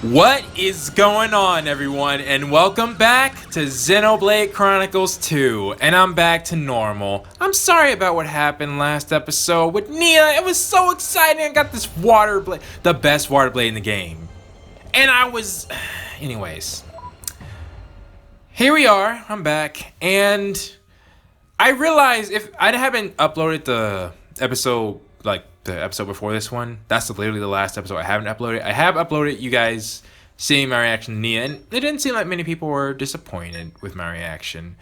What is going on, everyone, and welcome back to Xenoblade Chronicles 2, and I'm back to normal. I'm sorry about what happened last episode with Nia. It was so exciting. I got this water blade, the best water blade in the game. And I was... Anyways. Here we are. I'm back, and I realized if I haven't uploaded the episode, like the episode before this one, that's literally the last episode I haven't uploaded. I have uploaded you guys seeing my reaction to Nia, and it didn't seem like many people were disappointed with my reaction.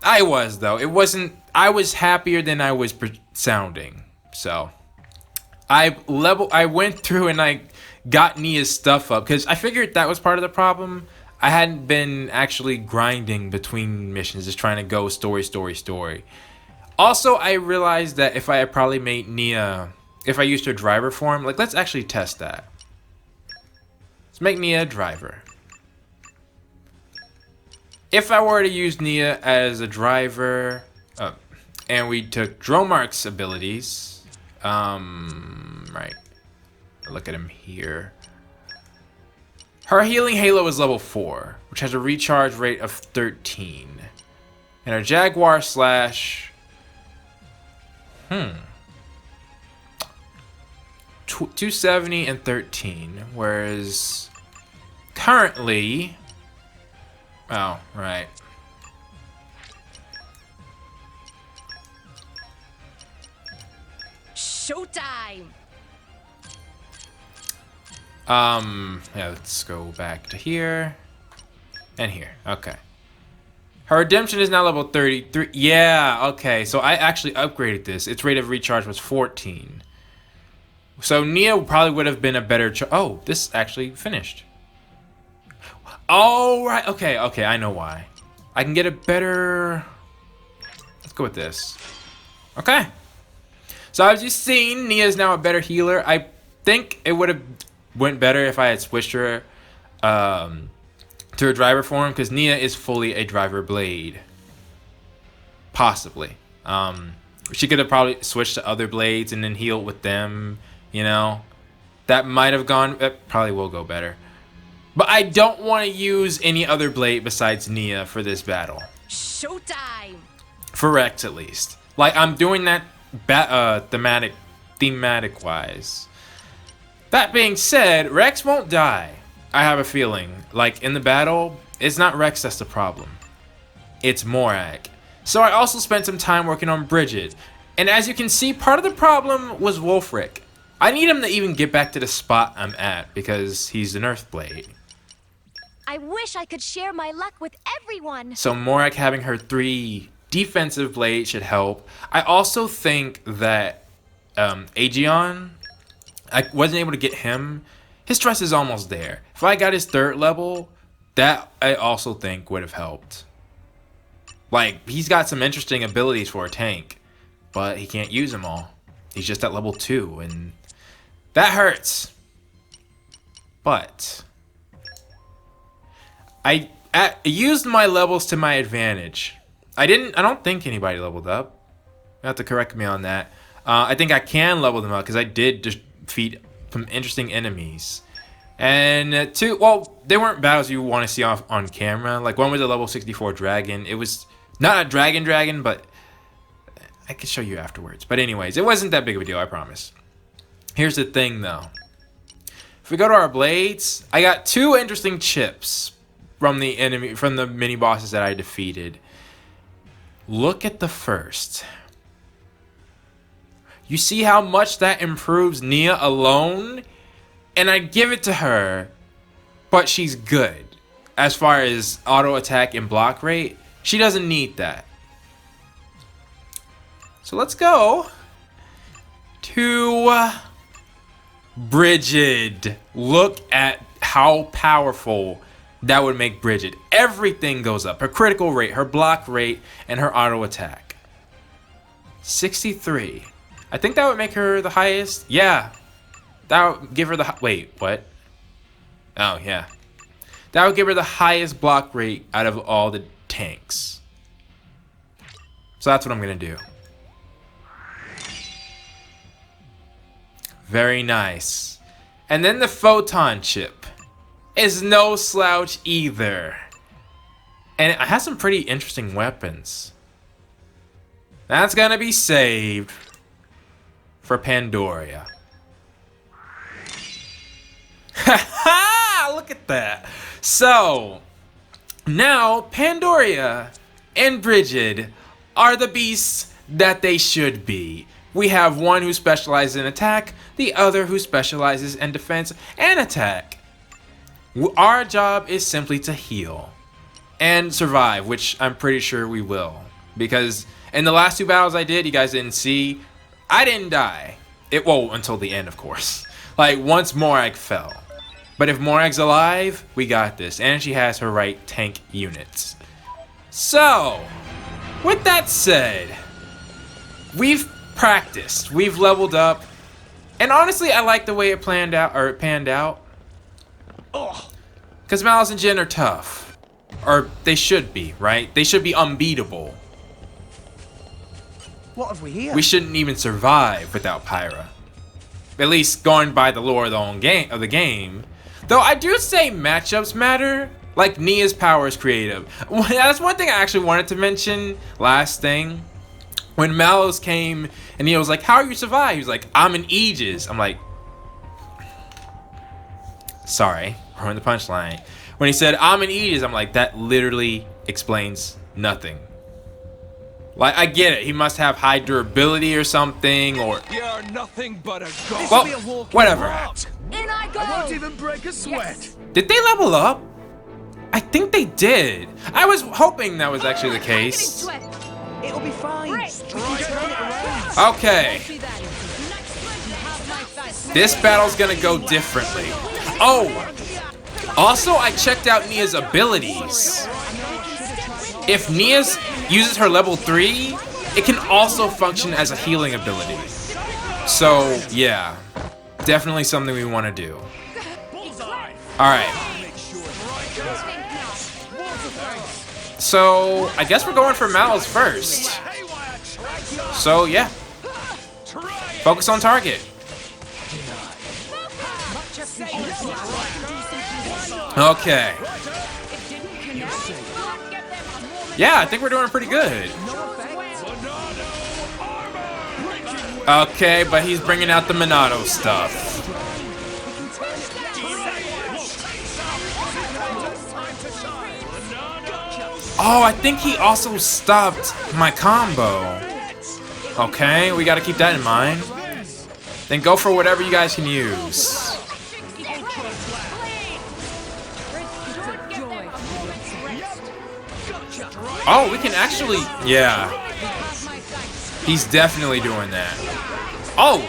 I was, though. It wasn't... I was happier than I was sounding. So I went through and I got Nia's stuff up because I figured that was part of the problem. I hadn't been actually grinding between missions, just trying to go story. Also, I realized that if I had probably made Nia, if I used her driver form, like, let's actually test that. Let's make Nia a driver. If I were to use Nia as a driver, and we took Dromark's abilities, right, look at him here. Her healing halo is level 4, which has a recharge rate of 13. And her Jaguar slash... 270 and 13, whereas currently... Oh, right. Showtime! Yeah, let's go back to here. And here, okay. Her redemption is now level 33. Yeah, okay, so I actually upgraded this. Its rate of recharge was 14. So Nia probably would have been a better oh, this actually finished. Oh, right, okay, I know why. I can get a better... Let's go with this. Okay. So as you've seen, Nia is now a better healer. I think it would have went better if I had switched her to a driver form, because Nia is fully a driver blade. Possibly. She could have probably switched to other blades and then healed with them, you know. That might have gone, that probably will go better. But I don't want to use any other blade besides Nia for this battle. Showtime! For Rex, at least. Like, I'm doing that thematic wise. That being said, Rex won't die. I have a feeling. Like, in the battle, it's not Rex that's the problem. It's Morak. So I also spent some time working on Bridget. And as you can see, part of the problem was Wolfric. I need him to even get back to the spot I'm at, because he's an Earth Blade. I wish I could share my luck with everyone. So Morak having her 3 defensive blades should help. I also think that Aegeon, I wasn't able to get him. His stress is almost there. If I got his 3rd level, that I also think would have helped. Like, he's got some interesting abilities for a tank, but he can't use them all. He's just at level 2, and that hurts. But I used my levels to my advantage. I don't think anybody leveled up. You have to correct me on that. I think I can level them up because I did defeat some interesting enemies. And 2, well, they weren't battles you want to see on camera. Like, one was a level 64 dragon. It was not a dragon, but I could show you afterwards. But anyways, it wasn't that big of a deal, I promise. Here's the thing, though. If we go to our blades, I got 2 interesting chips from the mini bosses that I defeated. Look at the first. You see how much that improves Nia alone? And I give it to her, but she's good. As far as auto attack and block rate, she doesn't need that. So let's go to Bridget. Look at how powerful that would make Bridget. Everything goes up. Her critical rate, her block rate, and her auto attack. 63. I think that would make her the highest. Yeah. That would give her the... Wait, what? Oh, yeah. That would give her the highest block rate out of all the tanks. So that's what I'm going to do. Very nice. And then the photon chip. is no slouch either. And it has some pretty interesting weapons. That's gonna be saved for Pandora. Look at that. So, now Pandora and Bridget are the beasts that they should be. We have one who specializes in attack, the other who specializes in defense and attack. Our job is simply to heal and survive, which I'm pretty sure we will. Because in the last 2 battles I did, you guys didn't see, I didn't die. Well, until the end, of course. Like, once Morag fell. But if Morag's alive, we got this. And she has her right tank units. So, with that said, we've practiced. We've leveled up. And honestly, I like the way it panned out. Because Malice and Jin are tough. Or they should be, right? They should be unbeatable. What have we here? We shouldn't even survive without Pyra. At least going by the lore of the game. Though I do say matchups matter. Like Nia's power is creative. That's one thing I actually wanted to mention. Last thing. When Malice came and Nia was like, how are you survive? He was like, I'm an Aegis. I'm like, sorry, ruined the punchline. When he said, I'm an Aegis, I'm like, that literally explains nothing. Like, I get it. He must have high durability or something, or... You're nothing but a ghost. Well, whatever. In I go! I won't even break a sweat. Yes. Did they level up? I think they did. I was hoping that was actually the case. It'll be fine. We can turn it around. Okay. This battle's gonna go differently. Oh! Also, I checked out Nia's abilities. If Nia uses her level 3, it can also function as a healing ability. So, yeah. Definitely something we want to do. Alright. So, I guess we're going for Malice first. So, yeah. Focus on target. Okay. Yeah, I think we're doing pretty good. Okay, but he's bringing out the Minato stuff. Oh, I think he also stopped my combo. Okay, we gotta keep that in mind. Then go for whatever you guys can use. Oh, we can actually... Yeah. He's definitely doing that. Oh!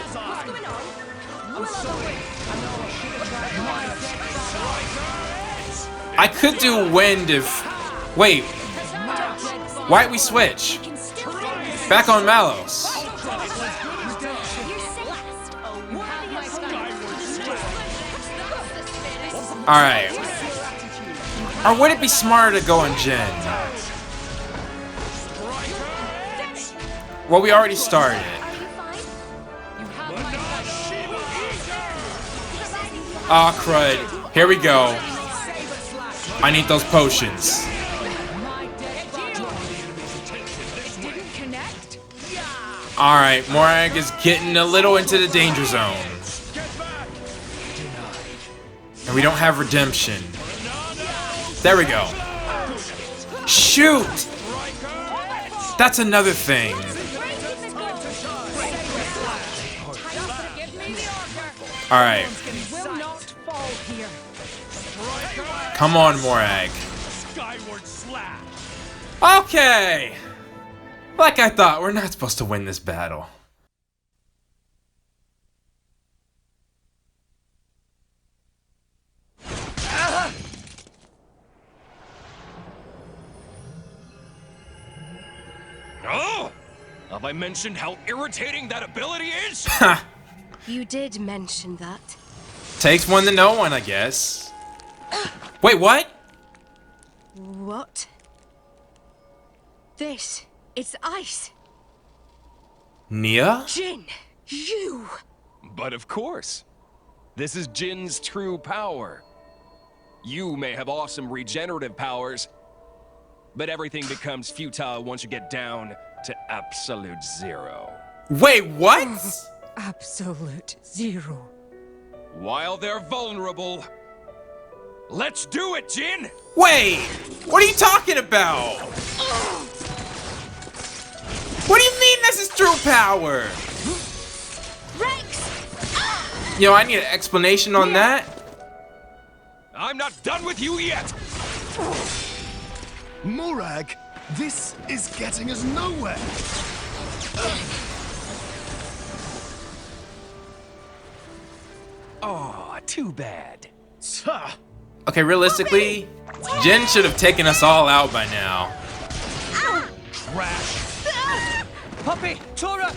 I could do wind if... Wait. Why'd we switch? Back on Malos. Alright. Or would it be smarter to go on Jin? Well, we already started. Aw, crud. Here we go. I need those potions. Alright, Morag is getting a little into the danger zone. And we don't have redemption. There we go. Shoot! That's another thing. Alright. Come on, Morag. Okay! Like I thought, we're not supposed to win this battle. Oh! Have I mentioned how irritating that ability is? Ha! You did mention that. Takes one to know one, I guess. Wait, what? What? This is ice. Nia? Jin, you! But of course. This is Jin's true power. You may have awesome regenerative powers, but everything becomes futile once you get down to absolute zero. Wait, what? Absolute zero. While they're vulnerable, let's do it, Jin! Wait, what are you talking about? What do you mean this is true power? Rex! Yo, I need an explanation on that. I'm not done with you yet! Morag, this is getting us nowhere. Oh, too bad. Okay, realistically, Jin should have taken us all out by now. Trash. Puppy, Tora!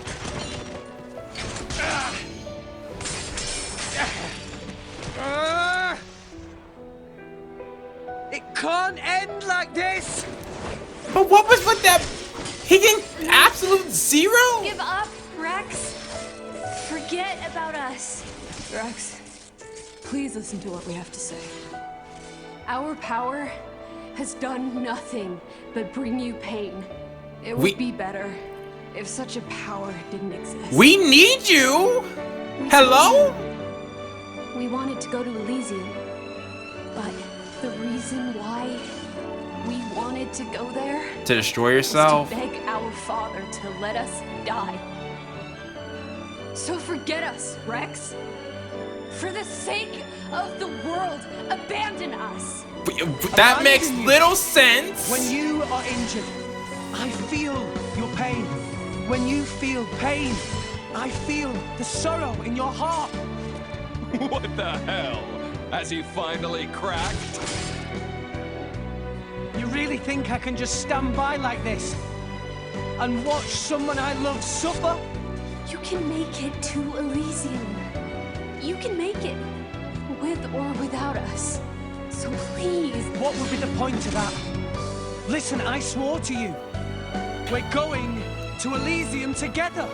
It can't end like this! But what was with that? He getting absolute zero? Give up, Rex. Forget about us. Rex, please listen to what we have to say. Our power has done nothing but bring you pain. It would be better if such a power didn't exist. We need you. Hello? We wanted to go to Elysium, but the reason why we wanted to go there To destroy was yourself? to beg our father to let us die. So forget us, Rex. For the sake of the world, abandon us. That makes little sense. When you are injured, I feel your pain. When you feel pain, I feel the sorrow in your heart. What the hell? Has he finally cracked? You really think I can just stand by like this and watch someone I love suffer? You can make it to Elysium. You can make it, with or without us. So please. What would be the point of that? Listen, I swore to you. We're going to Elysium together.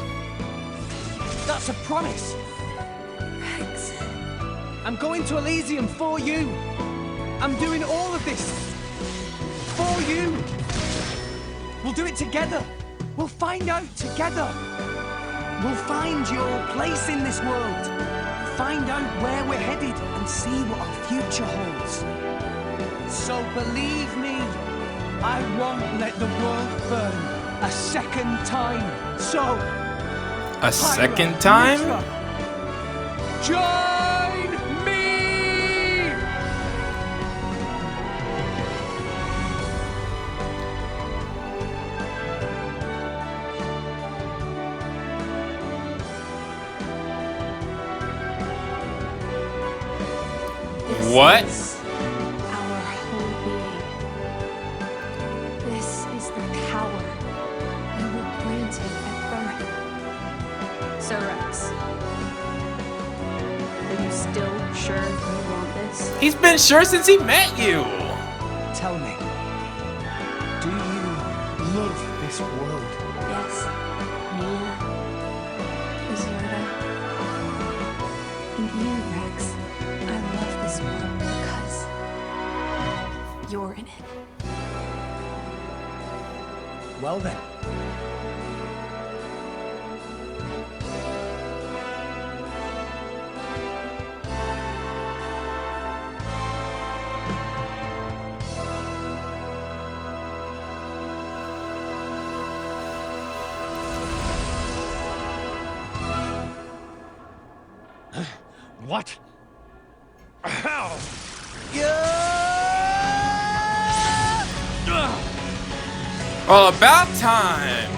That's a promise. Rex. I'm going to Elysium for you. I'm doing all of this for you. We'll do it together. We'll find out together. We'll find your place in this world. Find out where we're headed and see what our future holds. So believe me, I won't let the world burn a second time. So, A second time? join me! What? This is our whole being. This is the power you were granted at birth. So Rex, are you still sure you want this? He's been sure since he met you. Tell me, do you love this world? Yes, Mia, Zerda, and you, Rex. I love this world because you're in it. Well then. What? How? All about time.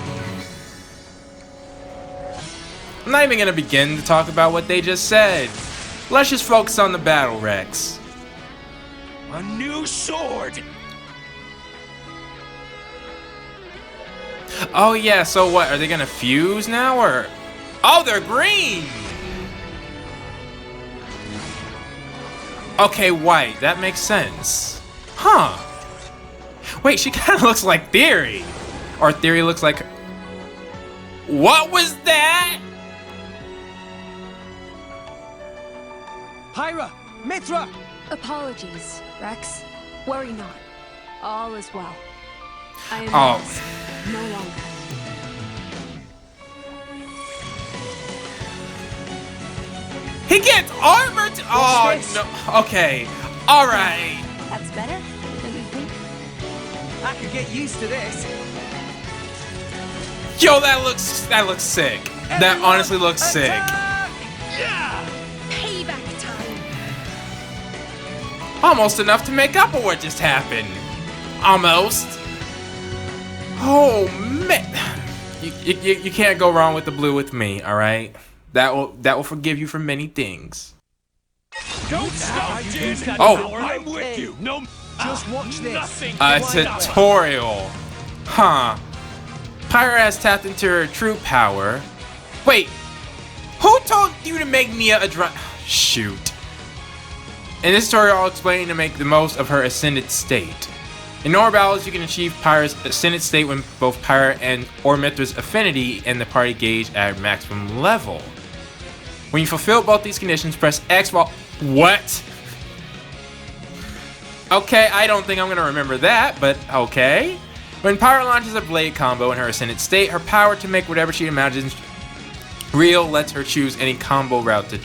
I'm not even gonna begin to talk about what they just said. Let's just focus on the battle, Rex. A new sword! Oh yeah, so what? Are they gonna fuse now, or? Oh, they're green! Okay, white. That makes sense. Huh. Wait, she kind of looks like Theory. Or Theory looks like... What was that? Pyra! Mythra! Apologies, Rex. Worry not. All is well. I am yours, no longer. He gets armor. Oh no. Okay. All right. That's better, don't you think? I could get used to this. Yo, that looks sick. That honestly looks sick. Payback time. Almost enough to make up for what just happened. Almost. Oh man. You can't go wrong with the blue with me. All right. That will forgive you for many things. Don't stop, Jin! Oh. I'm with you! No, Just watch this. nothing! A tutorial. Huh. Pyra has tapped into her true power. Wait. Who told you to make Nia a Shoot. In this tutorial, I'll explain to make the most of her ascended state. In normal battles, you can achieve Pyra's ascended state when both Pyra and or MYTHRA'S affinity and the party gauge at maximum level. When you fulfill both these conditions, press X while... What? Okay, I don't think I'm gonna remember that, but okay. When Pyra launches a blade combo in her ascended state, her power to make whatever she imagines real lets her choose any combo route to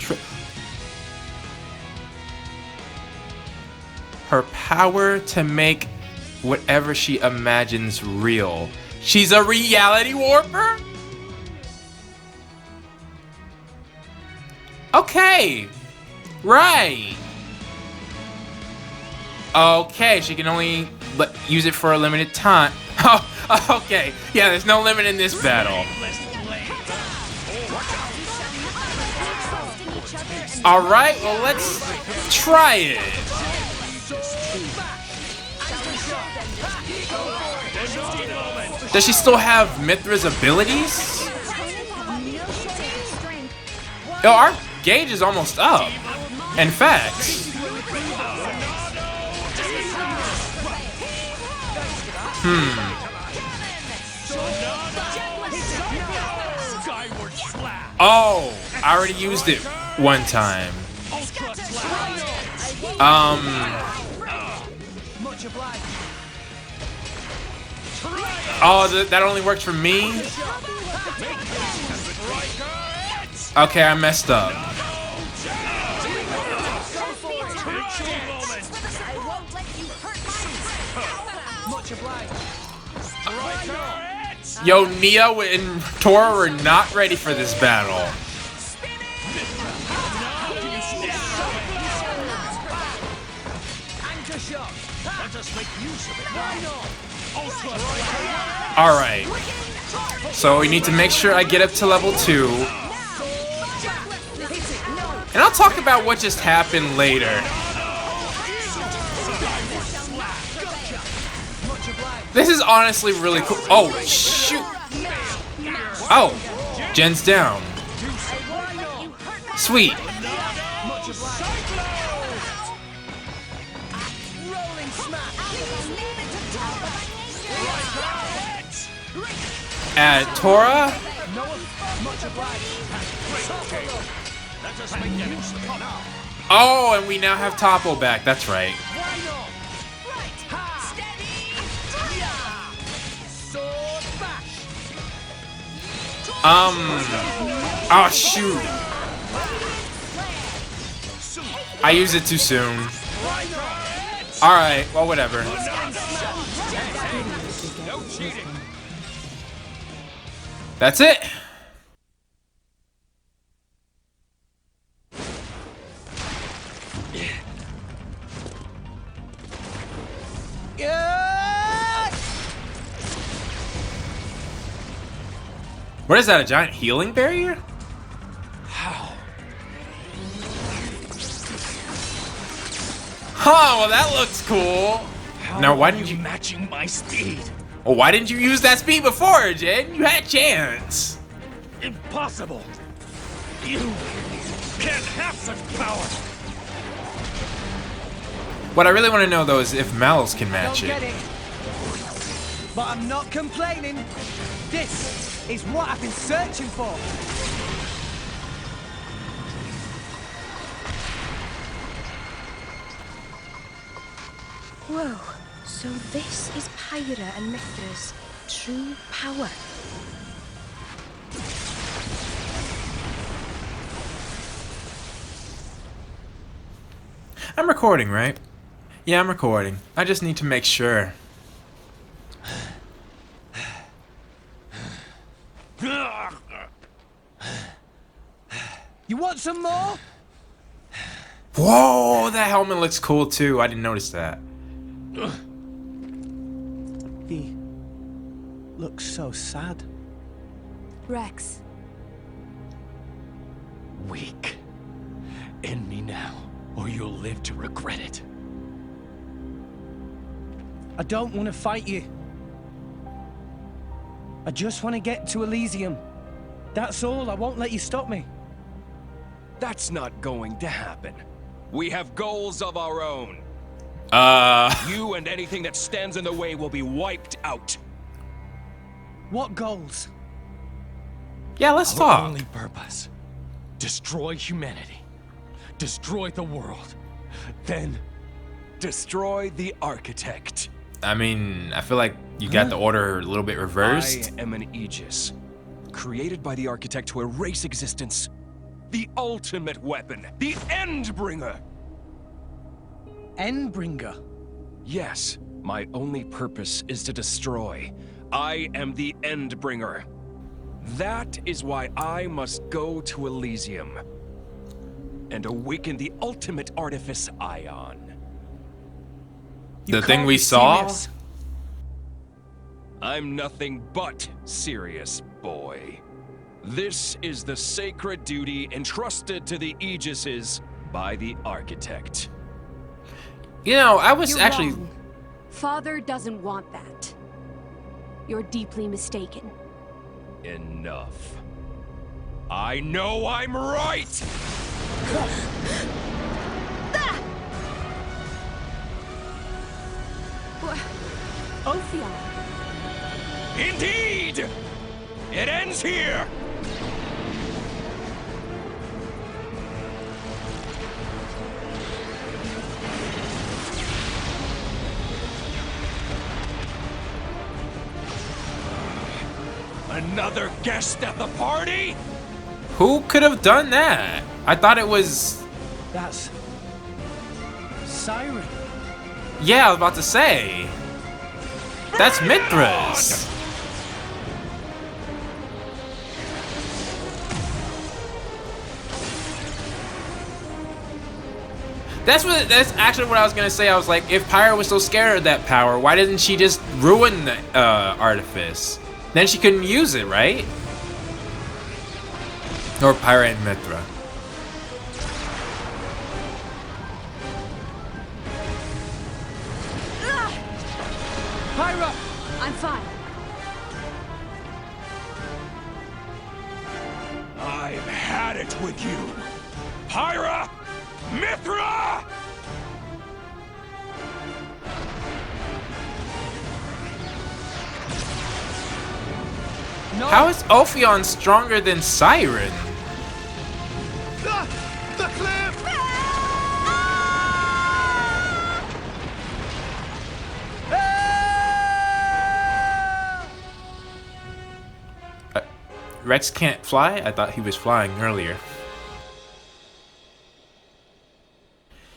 her power to make whatever she imagines real. She's a reality warper? Okay. Right. Okay, she can only use it for a limited time. Oh, okay. Yeah, there's no limit in this battle. Alright, well let's try it. Does she still have MYTHRA'S abilities? Yo, our gauge is almost up. In fact. Oh, I already used it one time. Oh, that only worked for me? Okay, I messed up. Yo, Nia and Tora were not ready for this battle. Alright. So we need to make sure I get up to level 2. And I'll talk about what just happened later. This is honestly really cool. Oh, shoot. Oh, Jen's down. Sweet. Tora? Oh, and we now have Toppo back. That's right. Oh, shoot. I used it too soon. Alright, well, whatever. That's it. What is that, a giant healing barrier? How? Oh, well that looks cool. Now why didn't you matching my speed? Well, why didn't you use that speed before, Jen? You had a chance. Impossible. You can't have such power. What I really want to know though is if Malus can match Don't it. get it. But I'm not complaining. This is what I've been searching for. Whoa, so this is Pyra and MYTHRA'S true power. I'm recording, right? Yeah, I'm recording. I just need to make sure. You want some more? Whoa, that helmet looks cool too. I didn't notice that. He looks so sad. Rex, Weak. End me now, or you'll live to regret it. I don't want to fight you. I just want to get to Elysium. That's all. I won't let you stop me. That's not going to happen. We have goals of our own. You and anything that stands in the way will be wiped out. What goals? Yeah, let's Our talk. only purpose: destroy humanity, destroy the world, then Destroy the Architect. I mean, I feel like you got the order a little bit reversed. I am an Aegis, created by the Architect to erase existence. The ultimate weapon, the Endbringer. Endbringer. Yes, my only purpose is to destroy. I am the Endbringer. That is why I must go to Elysium and awaken the ultimate artifice Ion. The thing we saw? Serious. I'm nothing but serious, boy. This is the sacred duty entrusted to the Aegises by the Architect. You know, I was you're actually... wrong. Father doesn't want that. You're deeply mistaken. Enough. I know I'm right! Ophion, Indeed! It ends here! Another guest at the party? Who could have done that? I thought it was... That's Siren. Yeah, I was about to say. That's MYTHRA'S. That's actually what I was gonna say. I was like, if Pyra was so scared of that power, why didn't she just ruin the artifice? Then she couldn't use it, right? Or Pyra and MYTHRA. Pyra! I'm fine. I've had it with you. Pyra! MYTHRA! No! How is Ophion stronger than Siren? The cliff! Rex can't fly? I thought he was flying earlier.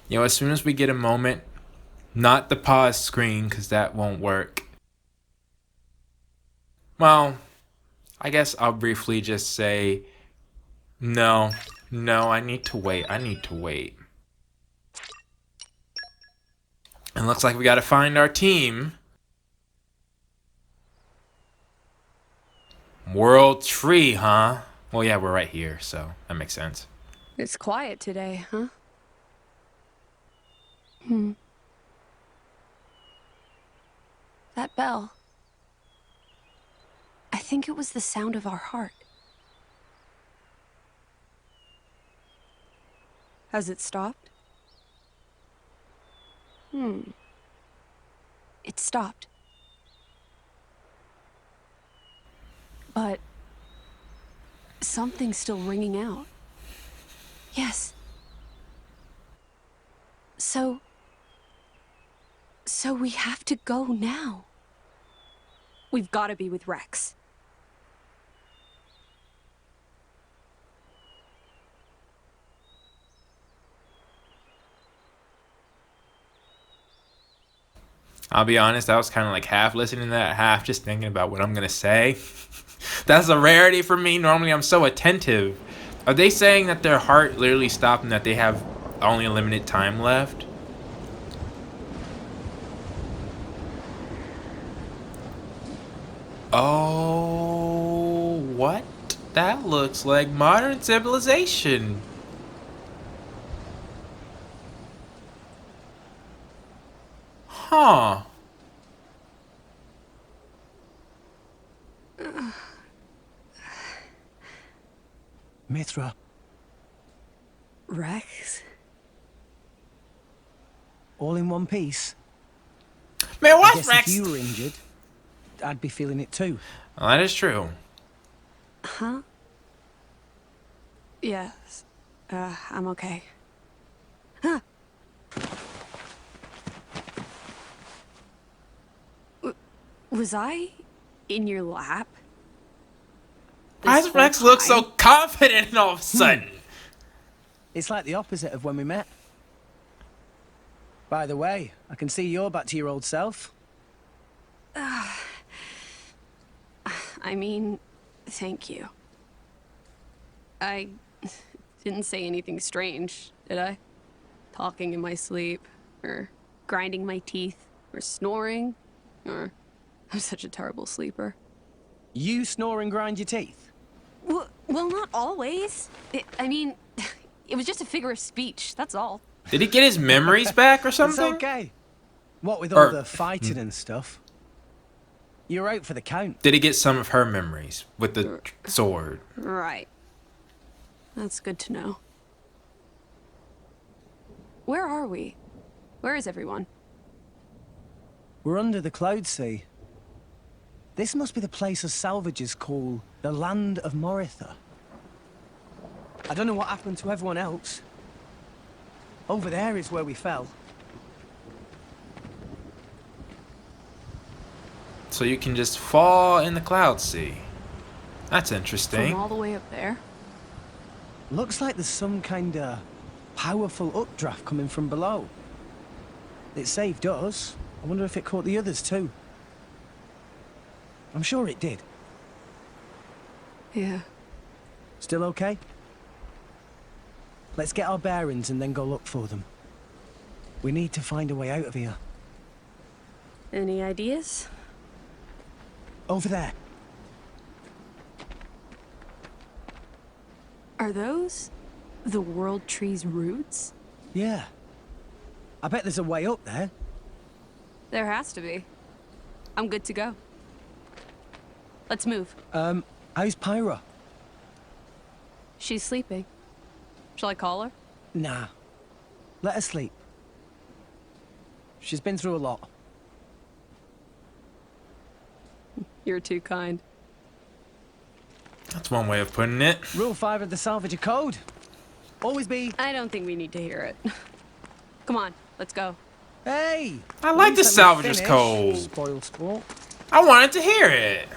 You know, as soon as we get a moment, not the pause screen, because that won't work. Well, I guess I'll briefly just say, no, I need to wait. And looks like we gotta find our team. World Tree, huh? Well, yeah, we're right here, so that makes sense. It's quiet today, huh? That bell. I think it was the sound of our heart. Has it stopped? It stopped. But something's still ringing out. Yes. So So we have to go now. We've got to be with Rex. I'll be honest, I was kind of like half listening to that, half just thinking about what I'm going to say. That's a rarity for me. Normally I'm so attentive. Are they saying that their heart literally stopped and that they have only a limited time left? Oh, what? That looks like modern civilization. Huh. Mythra, Rex? all in one piece. Man, I what's guess Rex? if you were injured, I'd be feeling it too. Well, that is true. Huh? Yes. I'm okay. Huh. Was I in your lap? Why does Rex look so confident all of a sudden? It's like the opposite of when we met. By the way, I can see you're back to your old self. I mean, thank you. I didn't say anything strange, did I? Talking in my sleep, or grinding my teeth, or snoring, or... I'm such a terrible sleeper. You snore and grind your teeth? Well, not always. I mean, it was just a figure of speech, that's all. Did he get his memories back or It's something? okay. What with all the fighting and stuff? You're out for the count. Did he get some of her memories with the sword? Right. That's good to know. Where are we? Where is everyone? We're under the Cloud Sea. This must be the place us salvagers call the land of MYTHRA. I don't know what happened to everyone else. Over there is where we fell. So you can just fall in the Cloud Sea. That's interesting. From all the way up there? Looks like there's some kind of powerful updraft coming from below. It saved us. I wonder if it caught the others too. I'm sure it did. Yeah. Still okay? Let's get our bearings and then go look for them. We need to find a way out of here. Any ideas? Over there. Are those the World Tree's roots? Yeah. I bet there's a way up there. There has to be. I'm good to go. Let's move. How's Pyra? She's sleeping. Shall I call her? Nah. Let her sleep. She's been through a lot. You're too kind. That's one way of putting it. Rule 5 of the Salvager Code. Always be... I don't think we need to hear it. Come on, let's go. Hey! I like the Please let me Salvager's finish, Code. Spoiled sport. I wanted to hear it.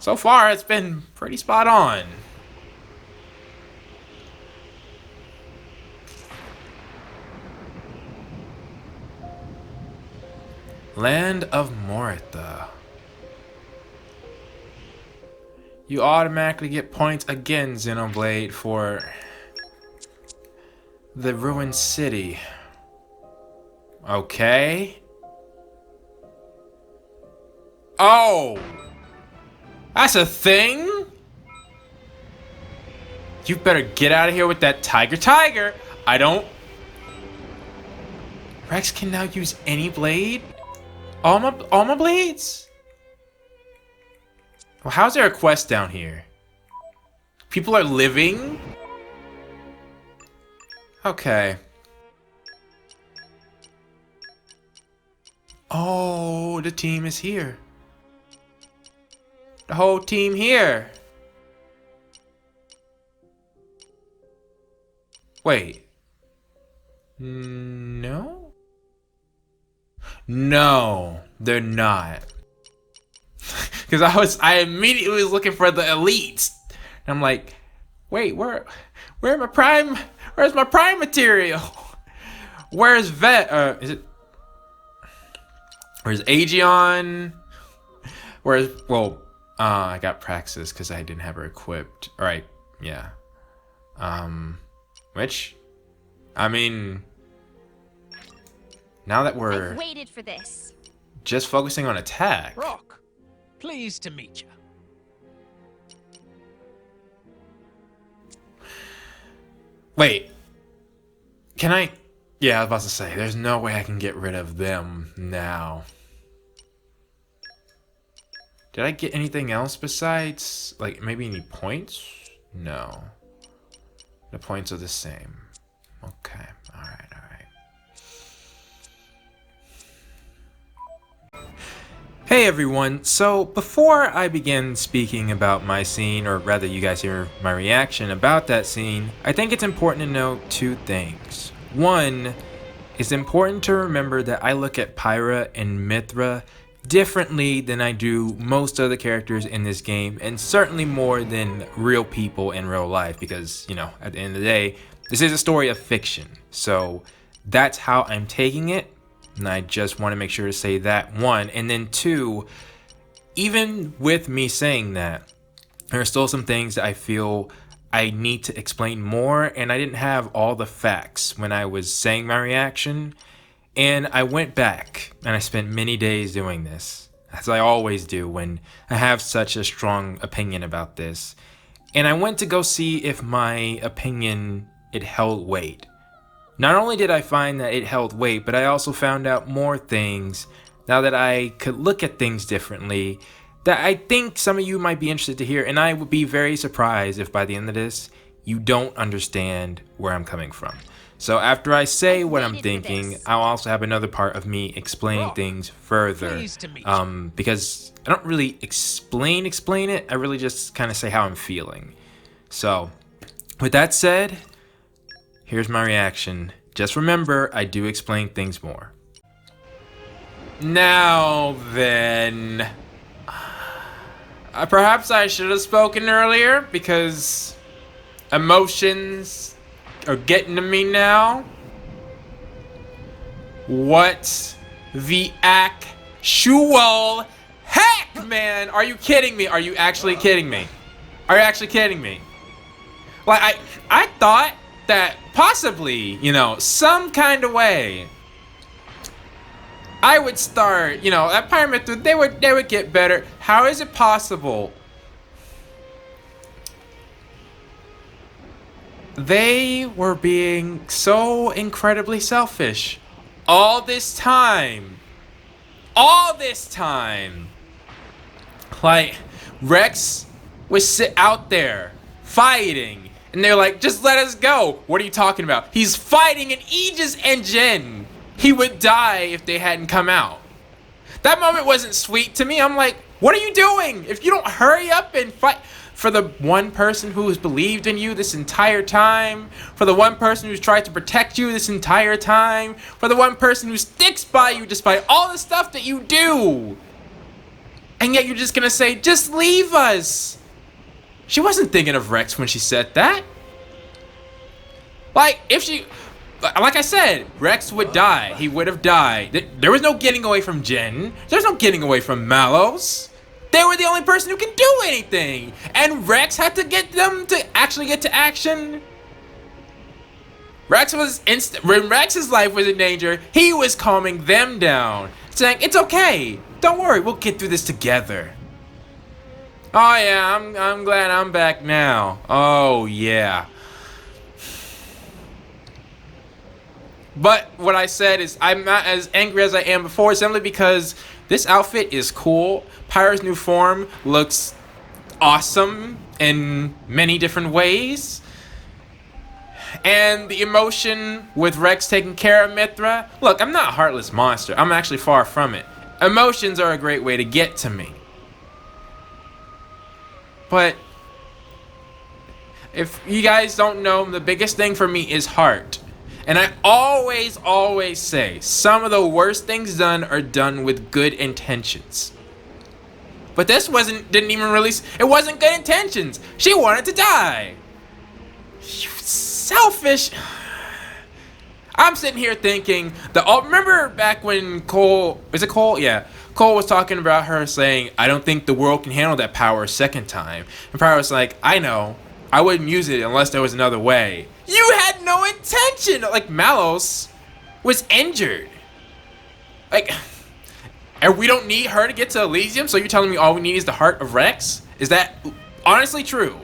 So far, it's been pretty spot on. Land of MYTHRA. You automatically get points again, Xenoblade, for the ruined city. Okay. Oh! That's a thing? You better get out of here with that tiger. I don't... Rex can now use any blade? All my blades? Well, how's there a quest down here? People are living? Okay. Oh, the team is here. The whole team here. Wait. No? No, they're not. Because I immediately was looking for the elites. And I'm like, wait, where's my prime material? Where's Where's Aegeon? I got Praxis because I didn't have her equipped. Alright, yeah. Which, I mean, now that we're I've waited for this. just focusing on attack. Rock, pleased to meet you. Wait, can I? Yeah, I was about to say, there's no way I can get rid of them now. Did I get anything else besides, like, maybe any points? No. The points are the same. Okay, alright. Hey everyone, so before I begin speaking about my scene, or rather you guys hear my reaction about that scene, I think it's important to note two things. One, it's important to remember that I look at Pyra and MYTHRA differently than I do most other characters in this game, and certainly more than real people in real life, because, you know, at the end of the day, this is a story of fiction. So that's how I'm taking it. And I just want to make sure to say that, one. And then two, even with me saying that, there are still some things that I feel I need to explain more. And I didn't have all the facts when I was saying my reaction. And I went back and I spent many days doing this, as I always do when I have such a strong opinion about this. And I went to go see if my opinion, it held weight. Not only did I find that it held weight, but I also found out more things now that I could look at things differently that I think some of you might be interested to hear, and I would be very surprised if by the end of this, you don't understand where I'm coming from. So after I say what I'm thinking, I'll also have another part of me explaining things further, because I don't really explain it, I really just kind of say how I'm feeling. So with that said, here's my reaction. Just remember, I do explain things more. Now then, perhaps I should have spoken earlier because emotions are getting to me now. What the actual heck, man? Are you kidding me? Are you actually kidding me? Are you actually kidding me? Like, I thought that possibly, you know, some kind of way I would start, you know, that Pyramid, they would get better. How is it possible? They were being so incredibly selfish all this time. Like, Rex would sit out there fighting, and they're like, just let us go. What are you talking about? He's fighting an Aegis engine. He would die if they hadn't come out. That moment wasn't sweet to me. I'm like, what are you doing? If you don't hurry up and fight for the one person who has believed in you this entire time, for the one person who's tried to protect you this entire time, for the one person who sticks by you despite all the stuff that you do, and yet you're just gonna say, just leave us. She wasn't thinking of Rex when she said that. Like, like I said, Rex would die. He would have died. There was no getting away from Jen. There's no getting away from Malos. They were the only person who can do anything. And Rex had to get them to actually get to action. When Rex's life was in danger, he was calming them down, saying, it's okay. Don't worry, we'll get through this together. Oh yeah, I'm glad I'm back now. Oh yeah. But what I said is I'm not as angry as I am before, simply because this outfit is cool. Pyra's new form looks awesome in many different ways. And the emotion with Rex taking care of MYTHRA. Look, I'm not a heartless monster. I'm actually far from it. Emotions are a great way to get to me. But if you guys don't know, the biggest thing for me is heart. And I always say, some of the worst things done are done with good intentions. But this didn't even release, it wasn't good intentions. She wanted to die. You selfish. I'm sitting here thinking, remember back when Cole, is it Cole? Yeah. Cole was talking about her saying, I don't think the world can handle that power a second time. And Pyra was like, I know. I wouldn't use it unless there was another way. You had no intention. Like, Malos was injured. Like, and we don't need her to get to Elysium, so you're telling me all we need is the heart of Rex? Is that honestly true?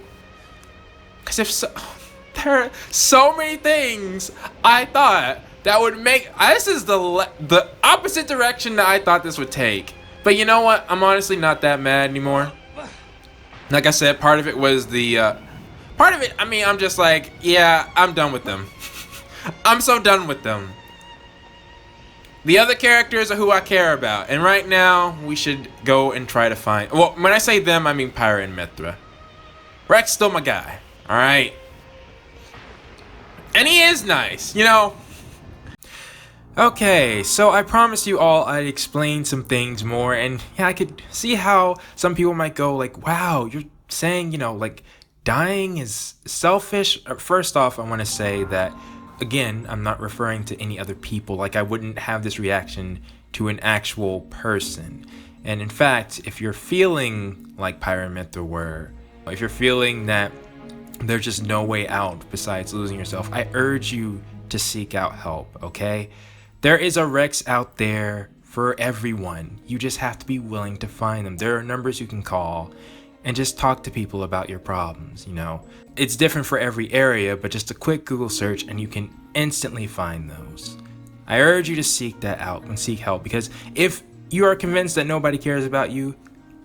Because if so, there are so many things I thought that would make, this is the opposite direction that I thought this would take. But you know what? I'm honestly not that mad anymore. Like I said, part of it was I'm just like, yeah, I'm done with them. I'm so done with them. The other characters are who I care about. And right now, we should go and try to find, well, when I say them, I mean Pyra and Mythra. Rex still my guy, alright? And he is nice, you know? Okay, so I promised you all I'd explain some things more, and yeah, I could see how some people might go like, wow, you're saying, you know, like, dying is selfish. First off, I want to say that, again, I'm not referring to any other people. Like, I wouldn't have this reaction to an actual person. And in fact, if you're feeling like Pyra and Mythra were, if you're feeling that there's just no way out besides losing yourself, I urge you to seek out help, okay? There is a Rex out there for everyone. You just have to be willing to find them. There are numbers you can call and just talk to people about your problems, you know. It's different for every area, but just a quick Google search and you can instantly find those. I urge you to seek that out and seek help, because if you are convinced that nobody cares about you,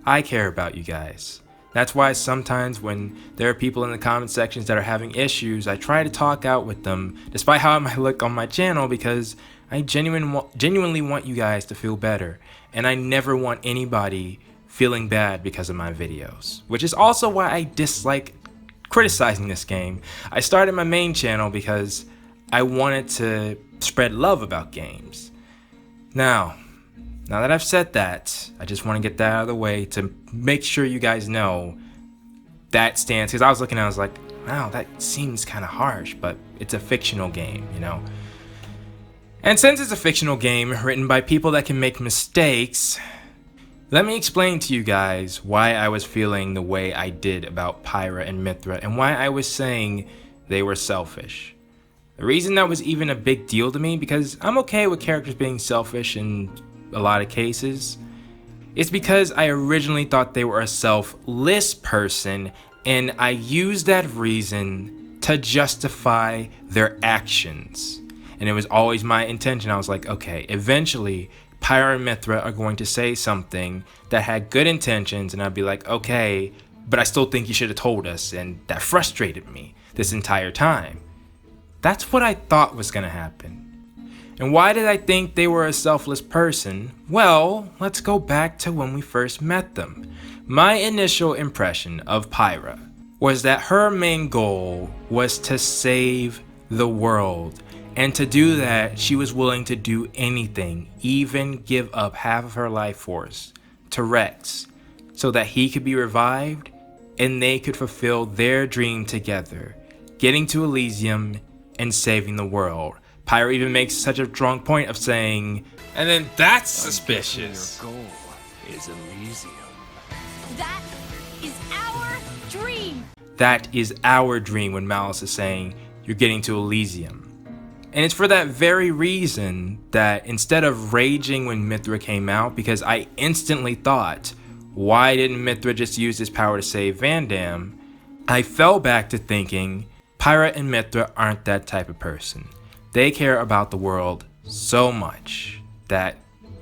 I care about you guys. That's why sometimes when there are people in the comment sections that are having issues, I try to talk out with them, despite how I might look on my channel, because I genuinely want you guys to feel better. And I never want anybody feeling bad because of my videos, which is also why I dislike criticizing this game. I started my main channel because I wanted to spread love about games. Now that I've said that, I just want to get that out of the way to make sure you guys know that stance, because I was looking at it, I was like, wow, that seems kind of harsh, but it's a fictional game, you know? And since it's a fictional game written by people that can make mistakes, let me explain to you guys why I was feeling the way I did about Pyra and Mythra, and why I was saying they were selfish. The reason that was even a big deal to me, because I'm okay with characters being selfish in a lot of cases, it's because I originally thought they were a selfless person, and I used that reason to justify their actions. And it was always my intention. I was like, okay, eventually Pyra and Mythra are going to say something that had good intentions, and I'd be like, okay, but I still think you should have told us, and that frustrated me this entire time. That's what I thought was gonna happen. And why did I think they were a selfless person? Well, let's go back to when we first met them. My initial impression of Pyra was that her main goal was to save the world. And to do that, she was willing to do anything, even give up half of her life force to Rex, so that he could be revived and they could fulfill their dream together, getting to Elysium and saving the world. Pyra even makes such a strong point of saying, and then that's suspicious. Your goal is Elysium. That is our dream. That is our dream, when Malice is saying, you're getting to Elysium. And it's for that very reason that instead of raging when Mythra came out, because I instantly thought, why didn't Mythra just use his power to save Van Damme? I fell back to thinking, Pyra and Mythra aren't that type of person. They care about the world so much that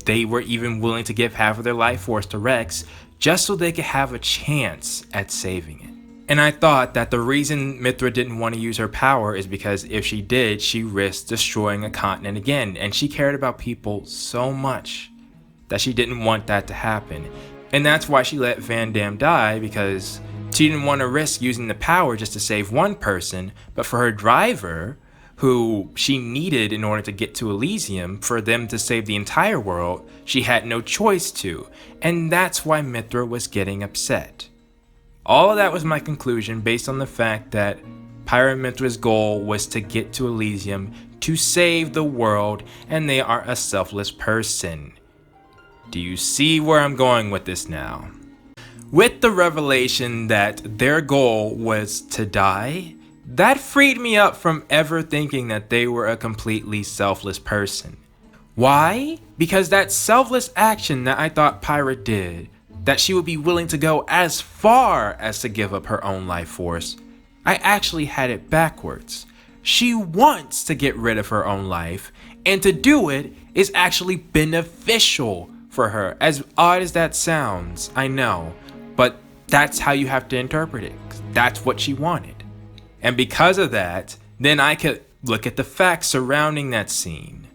they were even willing to give half of their life force to Rex just so they could have a chance at saving it. And I thought that the reason Mythra didn't want to use her power is because if she did, she risked destroying a continent again. And she cared about people so much that she didn't want that to happen. And that's why she let Van Damme die, because she didn't want to risk using the power just to save one person, but for her driver, who she needed in order to get to Elysium for them to save the entire world, she had no choice to, and that's why Mythra was getting upset. All of that was my conclusion based on the fact that Pyra and Mythra's goal was to get to Elysium to save the world, and they are a selfless person. Do you see where I'm going with this now? With the revelation that their goal was to die, that freed me up from ever thinking that they were a completely selfless person. Why? Because that selfless action that I thought Pyra did, that she would be willing to go as far as to give up her own life force, I actually had it backwards. She wants to get rid of her own life, and to do it is actually beneficial for her. As odd as that sounds, I know, but that's how you have to interpret it. That's what she wanted. And because of that, then I could look at the facts surrounding that scene.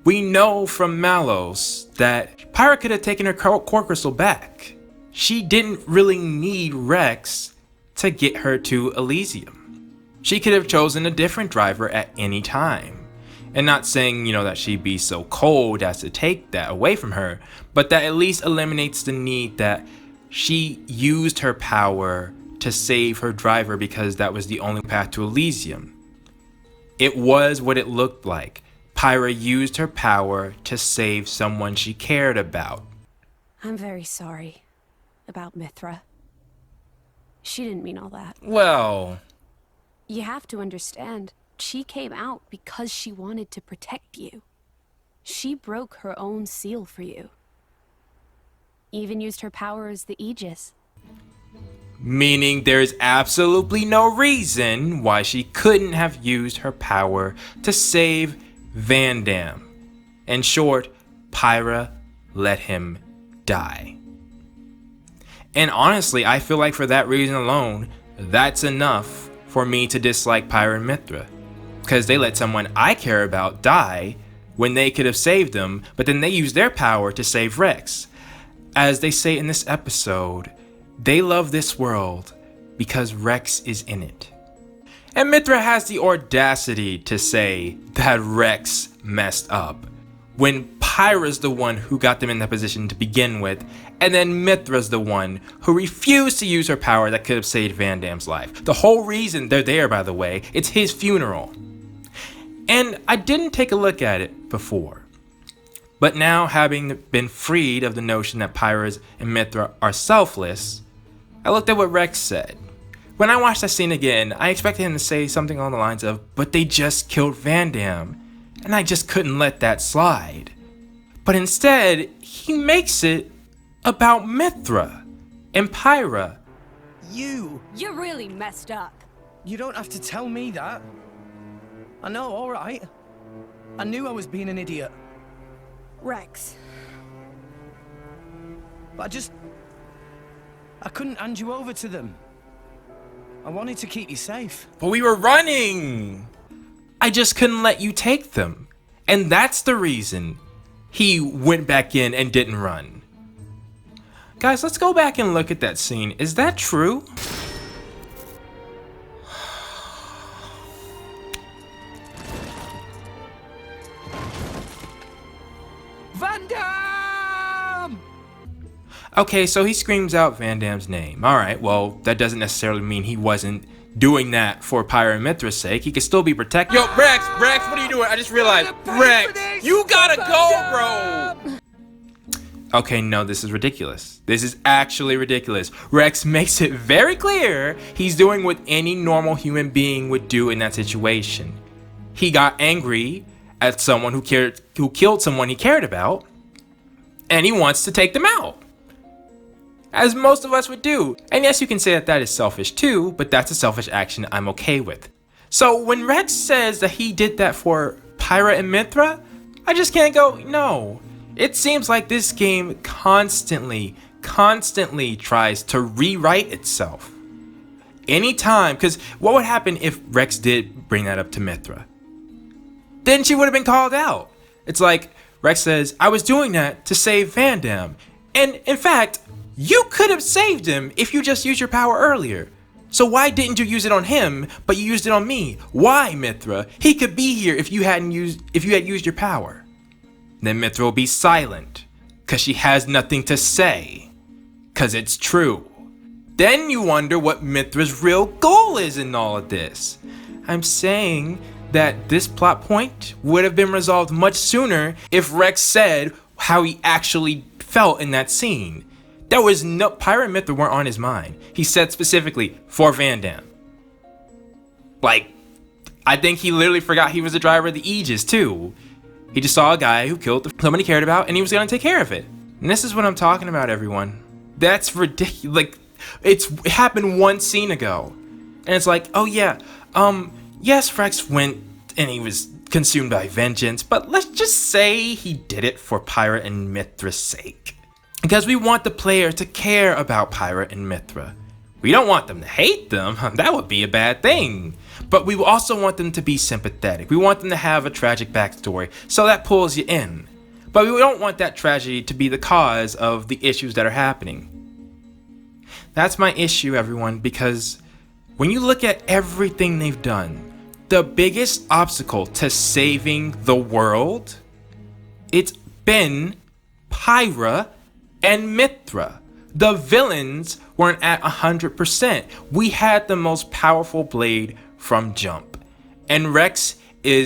We know from Malos that Pyra could have taken her core crystal back. She didn't really need Rex to get her to Elysium. She could have chosen a different driver at any time. And not saying, that she'd be so cold as to take that away from her, but that at least eliminates the need that she used her power to save her driver because that was the only path to Elysium. It was what it looked like. Pyra used her power to save someone she cared about. I'm very sorry about Mythra. She didn't mean all that. Well, you have to understand, she came out because she wanted to protect you. She broke her own seal for you. Even used her power as the Aegis. Meaning there's absolutely no reason why she couldn't have used her power to save Van Damme. In short, Pyra let him die. And honestly, I feel like for that reason alone, that's enough for me to dislike Pyra and Mythra. Because they let someone I care about die when they could have saved them, but then they used their power to save Rex. As they say in this episode, they love this world because Rex is in it. And Mythra has the audacity to say that Rex messed up, when Pyra's the one who got them in that position to begin with, and then Mythra's the one who refused to use her power that could have saved Van Damme's life. The whole reason they're there, by the way, it's his funeral. And I didn't take a look at it before. But now, having been freed of the notion that Pyra and Mythra are selfless, I looked at what Rex said. When I watched that scene again, I expected him to say something along the lines of, "But they just killed Van Damme, and I just couldn't let that slide." But instead, he makes it about Mythra and Pyra. You really messed up. You don't have to tell me that. I know, alright. I knew I was being an idiot. Rex. But I couldn't hand you over to them. I wanted to keep you safe. But we were running! I just couldn't let you take them. And that's the reason he went back in and didn't run. Guys, let's go back and look at that scene. Is that true? Van Damme! Okay, so he screams out Van Damme's name. Alright, well, that doesn't necessarily mean he wasn't doing that for Pyra and Mythra's sake. He could still be protected. Yo, Rex, what are you doing? I just realized, Rex, you gotta go, bro! Okay, no, this is ridiculous. This is actually ridiculous. Rex makes it very clear he's doing what any normal human being would do in that situation. He got angry at someone who killed someone he cared about, and he wants to take them out. As most of us would do. And yes, you can say that that is selfish too, but that's a selfish action I'm okay with. So when Rex says that he did that for Pyra and Mythra, I just can't go, no. It seems like this game constantly tries to rewrite itself. Anytime, because what would happen if Rex did bring that up to Mythra? Then she would have been called out. It's like, Rex says, I was doing that to save Van Damme. And in fact, you could have saved him if you just used your power earlier. So why didn't you use it on him, but you used it on me? Why, Mythra? He could be here if you had used your power. Then Mythra will be silent, cause she has nothing to say. Cause it's true. Then you wonder what Mythra's real goal is in all of this. I'm saying that this plot point would have been resolved much sooner if Rex said how he actually felt in that scene. There was no Pyra and Mythra weren't on his mind. He said specifically for Van Damme. Like, I think he literally forgot he was the driver of the Aegis too. He just saw a guy who killed someone he cared about and he was gonna take care of it. And this is what I'm talking about, everyone. That's ridiculous. Like, it happened one scene ago. And it's like, oh yeah, yes, Rex went and he was consumed by vengeance, but let's just say he did it for Pyra and Mythra's sake. Because we want the player to care about Pyra and Mythra. We don't want them to hate them, that would be a bad thing. But we also want them to be sympathetic. We want them to have a tragic backstory, so that pulls you in. But we don't want that tragedy to be the cause of the issues that are happening. That's my issue, everyone, because when you look at everything they've done, the biggest obstacle to saving the world, it's been Pyra and Mythra. The villains weren't at 100%. We had the most powerful blade from jump. And Rex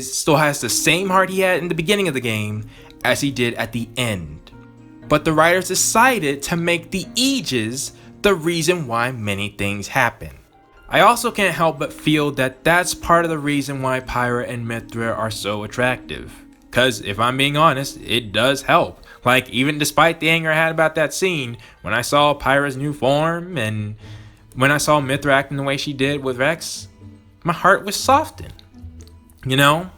still has the same heart he had in the beginning of the game as he did at the end. But the writers decided to make the Aegis the reason why many things happen. I also can't help but feel that that's part of the reason why Pyra and Mythra are so attractive. Cause if I'm being honest, it does help. Like, even despite the anger I had about that scene, when I saw Pyra's new form and when I saw Mythra acting the way she did with Rex, my heart was softened, you know?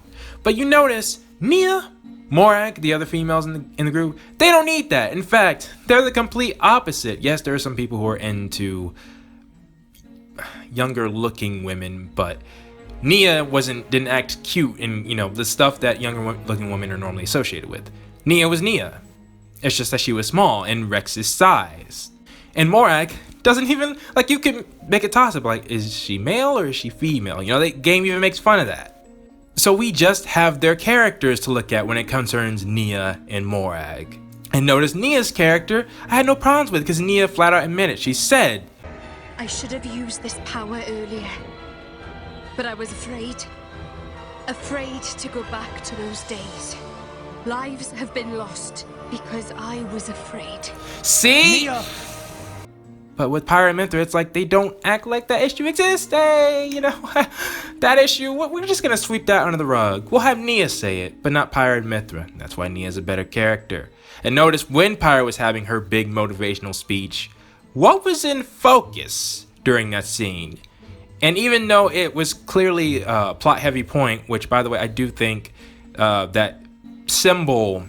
But you notice, Nia, Morag, the other females in the group, they don't need that. In fact, they're the complete opposite. Yes, there are some people who are into younger looking women, but Nia didn't act cute in, you know, the stuff that younger looking women are normally associated with. Nia was Nia. It's just that she was small and Rex's size. And Morag doesn't even, like, you can make a toss up, like, is she male or is she female? You know, the game even makes fun of that. So we just have their characters to look at when it concerns Nia and Morag. And notice Nia's character, I had no problems with, because Nia flat out admitted, she said, I should have used this power earlier, but I was afraid. Afraid to go back to those days. Lives have been lost because I was afraid. See? Nia! But with Pyra and Mythra, it's like they don't act like that issue exists. Hey, you know, that issue, we're just gonna sweep that under the rug. We'll have Nia say it, but not Pyra and Mythra. That's why Nia's a better character. And notice when Pyra was having her big motivational speech, what was in focus during that scene? And even though it was clearly a plot-heavy point, which, by the way, I do think that symbol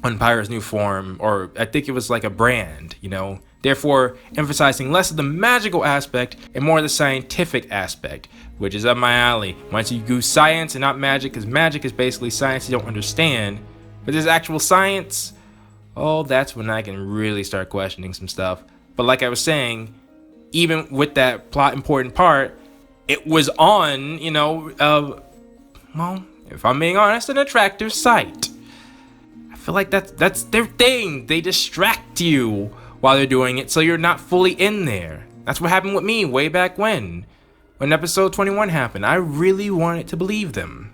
on Pyra's new form, or I think it was like a brand, you know, therefore emphasizing less of the magical aspect and more of the scientific aspect, which is up my alley. Once you use science and not magic, because magic is basically science you don't understand, but there's actual science, oh, that's when I can really start questioning some stuff. But like I was saying, even with that plot important part, it was on, you know, well, if I'm being honest, an attractive sight. I feel like that's their thing. They distract you while they're doing it, so you're not fully in there. That's what happened with me way back when episode 21 happened. I really wanted to believe them,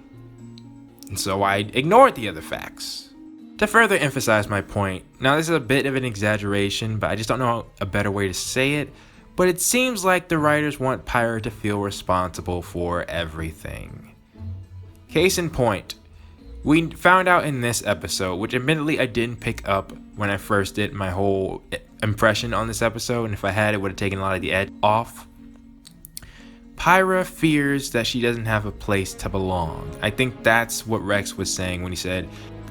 and so I ignored the other facts. To further emphasize my point, now this is a bit of an exaggeration, but I just don't know a better way to say it, but it seems like the writers want Pyra to feel responsible for everything. Case in point, we found out in this episode, which admittedly I didn't pick up when I first did my whole impression on this episode, and if I had, it would have taken a lot of the edge off. Pyra fears that she doesn't have a place to belong. I think that's what Rex was saying when he said,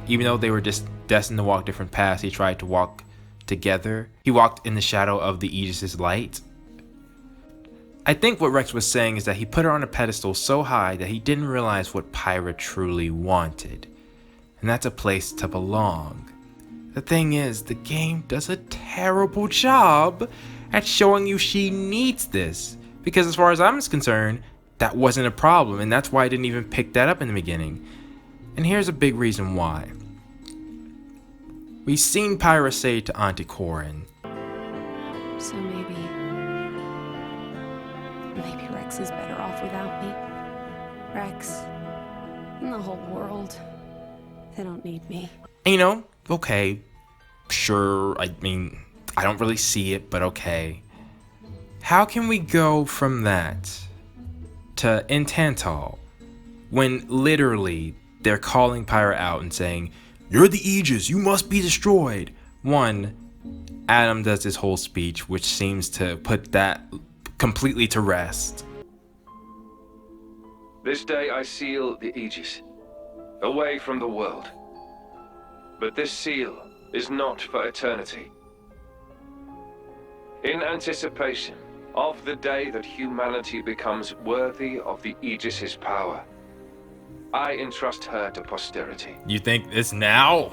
even though they were just destined to walk different paths, he tried to walk together. He walked in the shadow of the Aegis' light. I think what Rex was saying is that he put her on a pedestal so high that he didn't realize what Pyra truly wanted. And that's a place to belong. The thing is, the game does a terrible job at showing you she needs this. Because as far as I'm concerned, that wasn't a problem, and that's why I didn't even pick that up in the beginning. And here's a big reason why. We've seen Pyra say to Auntie Corin, So maybe Rex is better off without me. Rex and the whole world, they don't need me. you know, okay, sure, I mean, I don't really see it, but okay. How can we go from that to in Tantal when literally they're calling Pyra out and saying, "You're the Aegis, you must be destroyed"? One, Adam does this whole speech, which seems to put that completely to rest. This day I seal the Aegis, away from the world. But this seal is not for eternity. In anticipation of the day that humanity becomes worthy of the Aegis' power, I entrust her to posterity. You think it's now?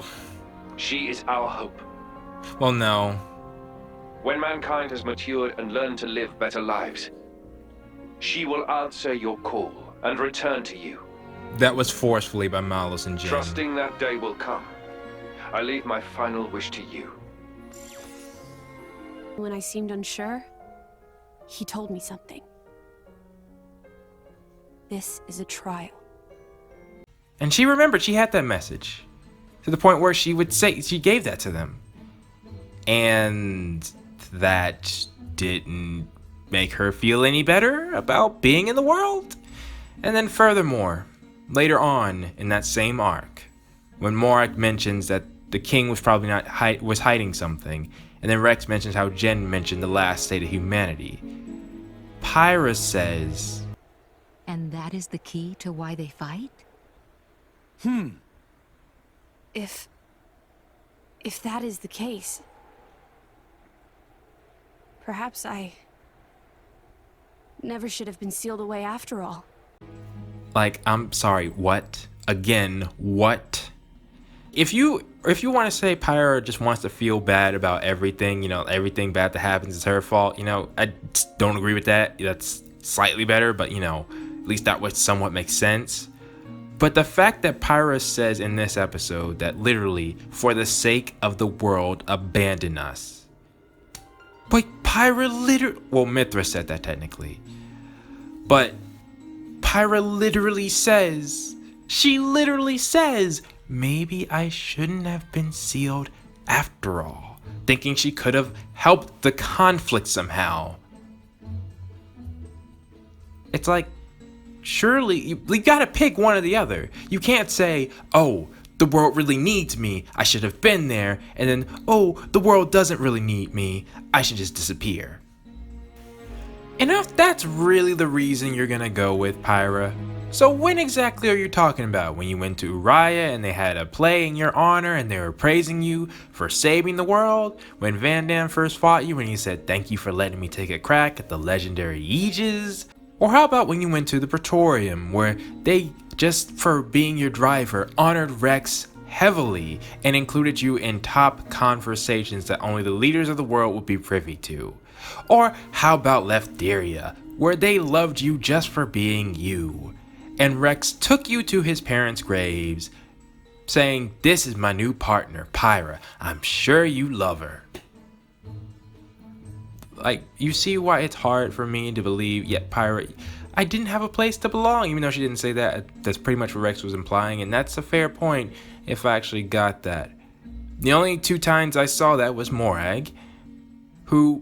She is our hope. Well, no. When mankind has matured and learned to live better lives, she will answer your call and return to you. That was forcefully by Malus and Jin. Trusting that day will come, I leave my final wish to you. When I seemed unsure, he told me something. This is a trial. And she remembered she had that message. To the point where she would say, she gave that to them. And that didn't make her feel any better about being in the world. And then furthermore, later on in that same arc, when Morak mentions that the king was probably not was hiding something, and then Rex mentions how Jen mentioned the last state of humanity, Pyra says, "And that is the key to why they fight?" If that is the case, perhaps I never should have been sealed away after all. like, I'm sorry, what? Again, what? If you want to say Pyra just wants to feel bad about everything, you know, everything bad that happens is her fault, you know, I don't agree with that. That's slightly better, but, you know, at least that would somewhat make sense. But the fact that Pyra says in this episode that literally, for the sake of the world, abandon us. But Pyra literally, well, Mithra said that technically. But Pyra literally says, she literally says, maybe I shouldn't have been sealed after all. Thinking she could have helped the conflict somehow. It's like, surely, you gotta pick one or the other. You can't say, oh, the world really needs me, I should have been there, and then, oh, the world doesn't really need me, I should just disappear. And if that's really the reason you're gonna go with Pyra, so when exactly are you talking about? When you went to Uriah and they had a play in your honor and they were praising you for saving the world? When Van Dam first fought you and he said, thank you for letting me take a crack at the legendary Aegis? Or how about when you went to the Praetorium, where they, just for being your driver, honored Rex heavily and included you in top conversations that only the leaders of the world would be privy to? Or how about Leftheria, where they loved you just for being you, and Rex took you to his parents' graves, saying, this is my new partner, Pyra, I'm sure you love her. Like, you see why it's hard for me to believe, yeah, Pyra, I didn't have a place to belong, even though she didn't say that. That's pretty much what Rex was implying, and that's a fair point if I actually got that. The only two times I saw that was Morag, who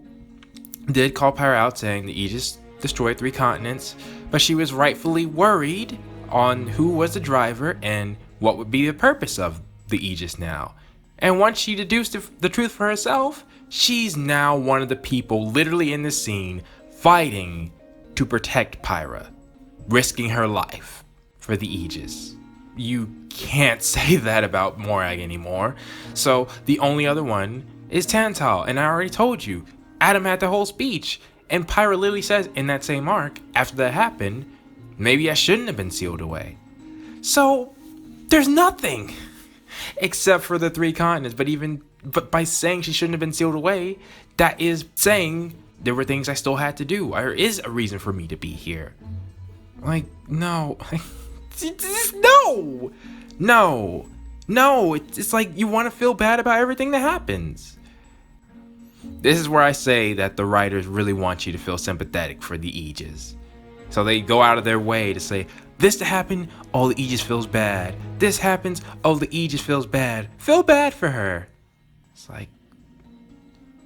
did call Pyra out saying the Aegis destroyed 3 continents, but she was rightfully worried on who was the driver and what would be the purpose of the Aegis now. And once she deduced the truth for herself, she's now one of the people literally in the scene fighting to protect Pyra, risking her life for the Aegis. You can't say that about Morag anymore. So the only other one is Tantal, and I already told you, Adam had the whole speech, and Pyra literally says in that same arc, after that happened, maybe I shouldn't have been sealed away. So there's nothing except for the 3 continents, but by saying she shouldn't have been sealed away, that is saying there were things I still had to do. There is a reason for me to be here. Like, no. No. It's like you want to feel bad about everything that happens. This is where I say that the writers really want you to feel sympathetic for the Aegis. So they go out of their way to say, this to happen, oh, the Aegis feels bad. This happens, oh, the Aegis feels bad. Feel bad for her. It's like,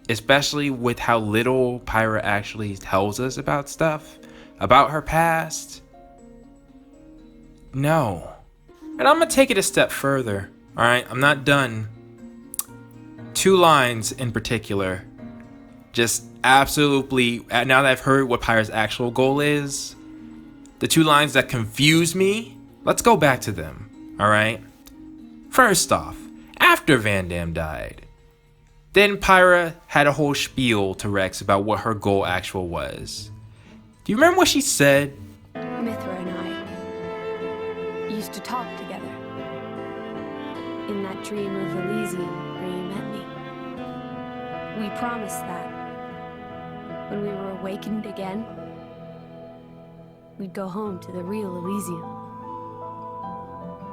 especially with how little Pyra actually tells us about stuff, about her past. No. And I'm gonna take it a step further. Alright, I'm not done. 2 lines in particular. Just absolutely, now that I've heard what Pyra's actual goal is, the 2 lines that confuse me, let's go back to them. Alright? First off, after Van Damme died, then Pyra had a whole spiel to Rex about what her goal actual was. Do you remember what she said? Mythra and I used to talk together. In that dream of Elysium where you met me. We promised that when we were awakened again, we'd go home to the real Elysium.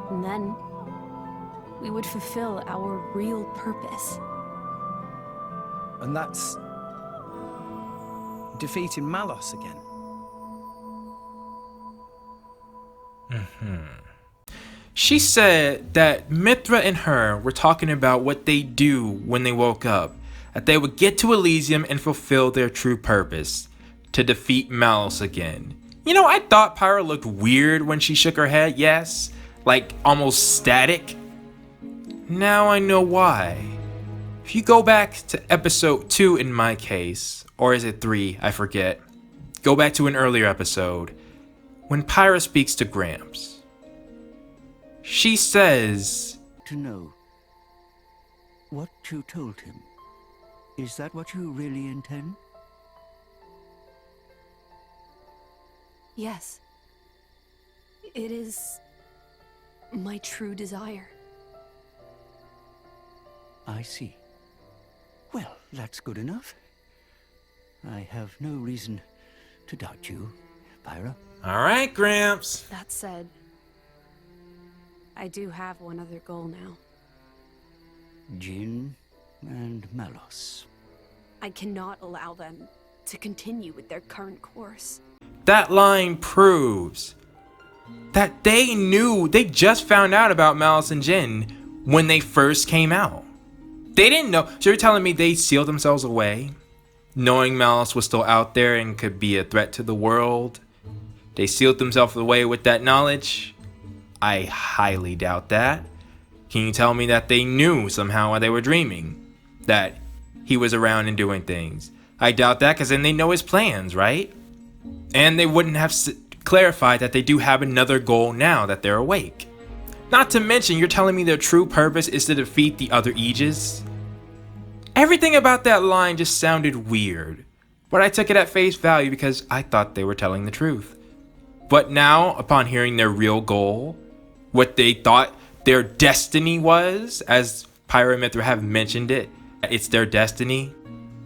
And then we would fulfill our real purpose. And that's defeating Malos again. She said that Mythra and her were talking about what they do when they woke up. That they would get to Elysium and fulfill their true purpose. To defeat Malos again. You know, I thought Pyra looked weird when she shook her head, yes. Like, almost static. Now I know why. If you go back to episode 2 in my case, or is it 3, I forget. Go back to an earlier episode. When Pyra speaks to Gramps. She says, to know what you told him. Is that what you really intend? Yes. It is my true desire. I see. Well, that's good enough. I have no reason to doubt you, Pyra. alright, Gramps. That said, I do have one other goal now. Jin and Malos. I cannot allow them to continue with their current course. That line proves that they knew, they just found out about Malos and Jin when they first came out. They didn't know. So you're telling me they sealed themselves away, knowing Malos was still out there and could be a threat to the world? They sealed themselves away with that knowledge? I highly doubt that. Can you tell me that they knew somehow while they were dreaming that he was around and doing things? I doubt that, because then they know his plans, right? And they wouldn't have clarified that they do have another goal now that they're awake. Not to mention, you're telling me their true purpose is to defeat the other Aegis? Everything about that line just sounded weird, but I took it at face value because I thought they were telling the truth. But now, upon hearing their real goal, what they thought their destiny was, as Pyra and Mythra have mentioned it, it's their destiny,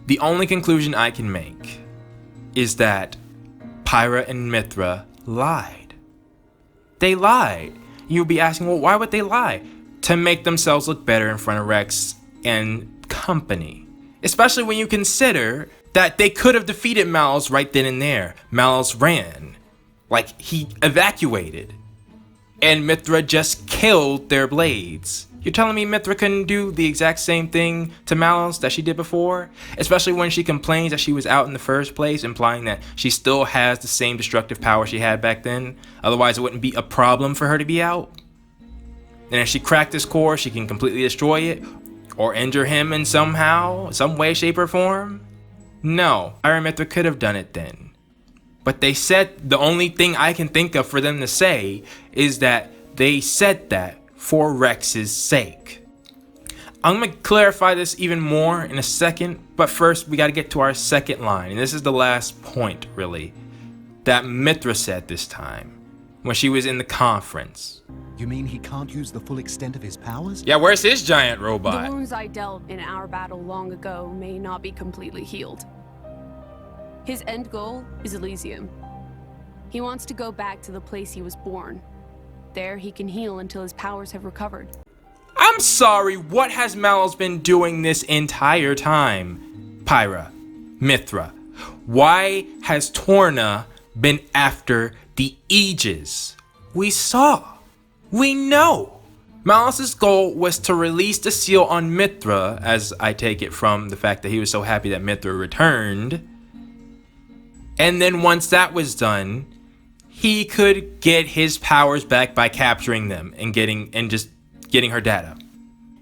the only conclusion I can make is that Pyra and Mythra lied. They lied. You'll be asking, well, why would they lie? To make themselves look better in front of Rex and company. Especially when you consider that they could have defeated Malos right then and there. Malos ran. Like, he evacuated. And Mythra just killed their blades. You're telling me Mythra couldn't do the exact same thing to Malos that she did before? Especially when she complains that she was out in the first place, implying that she still has the same destructive power she had back then. Otherwise, it wouldn't be a problem for her to be out. And if she cracked his core, she can completely destroy it or injure him in somehow, some way, shape, or form? No, Pyra and Mythra could have done it then. But they said, the only thing I can think of for them to say is that they said that for Rex's sake. I'm going to clarify this even more in a second, but first we got to get to our second line, and this is the last point, really, that Mythra said this time, when she was in the conference. You mean he can't use the full extent of his powers? Yeah, where's his giant The robot? wounds I dealt in our battle long ago may not be completely healed. His end goal is Elysium. He wants to go back to the place he was born. There, he can heal until his powers have recovered. I'm sorry, what has Malos been doing this entire time? Pyra, Mythra, why has Torna been after the Aegis? We saw. We know. Malos' goal was to release the seal on Mythra, as I take it from the fact that he was so happy that Mythra returned. And then once that was done, he could get his powers back by capturing them and just getting her data.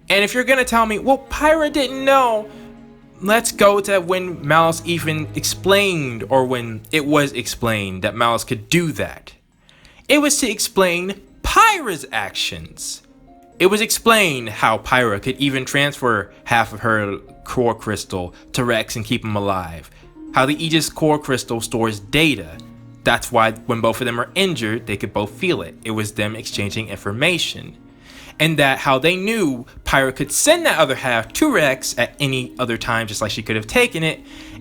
And if you're gonna tell me, well, Pyra didn't know, let's go to when Malos even explained, or when it was explained that Malos could do that. It was to explain Pyra's actions. It was explained how Pyra could even transfer half of her core crystal to Rex and keep him alive. How the Aegis core crystal stores data. That's why when both of them are injured, they could both feel it. It was them exchanging information. And that how they knew Pyra could send that other half to Rex at any other time, just like she could have taken it.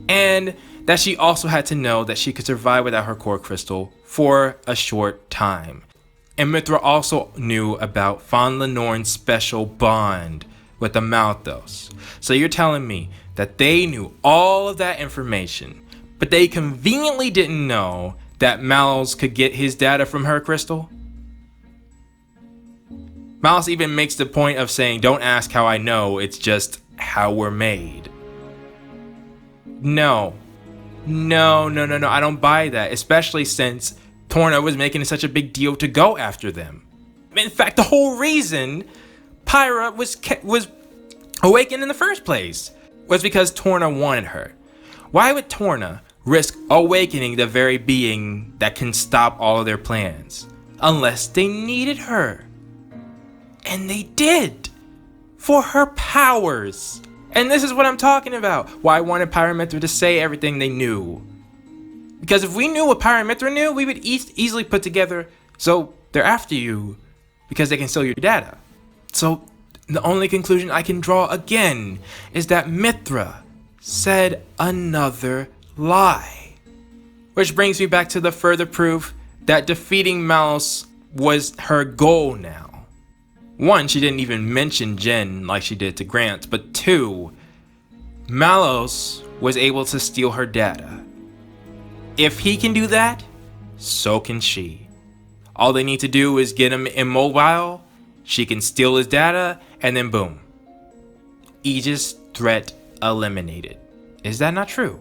And that she also had to know that she could survive without her core crystal for a short time. And Mythra also knew about Von Lenorn's special bond with the Malthus. So you're telling me that they knew all of that information, but they conveniently didn't know that Malos could get his data from her crystal? Malos even makes the point of saying, don't ask how I know, it's just how we're made. No, I don't buy that, especially since Torna was making such a big deal to go after them. In fact, the whole reason Pyra was awakened in the first place was because Torna wanted her. Why would Torna risk awakening the very being that can stop all of their plans? Unless they needed her. And they did. For her powers. And this is what I'm talking about. Why I wanted Pyra and Mythra to say everything they knew. Because if we knew what Pyra and Mythra knew, we would easily put together, so they're after you because they can steal your data. So the only conclusion I can draw again is that Mythra said another lie. Which brings me back to the further proof that defeating Malos was her goal now. One, she didn't even mention Jen like she did to Grant, but two, Malos was able to steal her data. If he can do that, so can she. All they need to do is get him immobile, she can steal his data, and then boom. Aegis threat eliminated. Is that not true?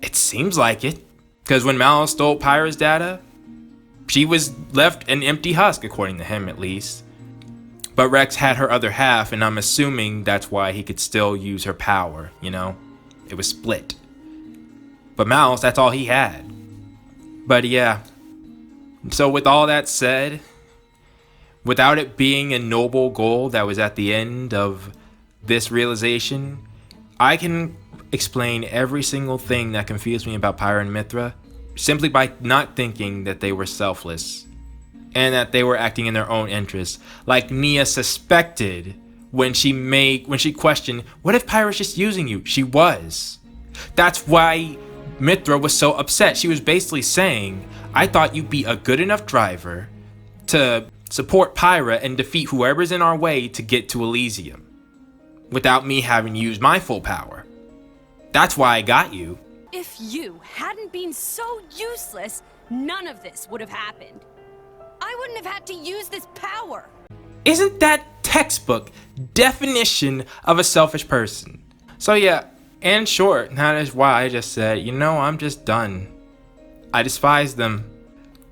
It seems like it. Because when Malos stole Pyra's data, she was left an empty husk, according to him at least. But Rex had her other half, and I'm assuming that's why he could still use her power, you know? It was split. But Malos, that's all he had. But yeah. So with all that said, without it being a noble goal that was at the end of this realization, I can explain every single thing that confused me about Pyra and Mythra simply by not thinking that they were selfless and that they were acting in their own interests, like Nia suspected when she questioned, what if Pyra's just using you? She was. That's why Mythra was so upset. She was basically saying, I thought you'd be a good enough driver to support Pyra and defeat whoever's in our way to get to Elysium without me having used my full power. That's why I got you. If you hadn't been so useless, none of this would have happened. I wouldn't have had to use this power. Isn't that textbook definition of a selfish person? So yeah, in short, that is why I just said, you know, I'm just done. I despise them.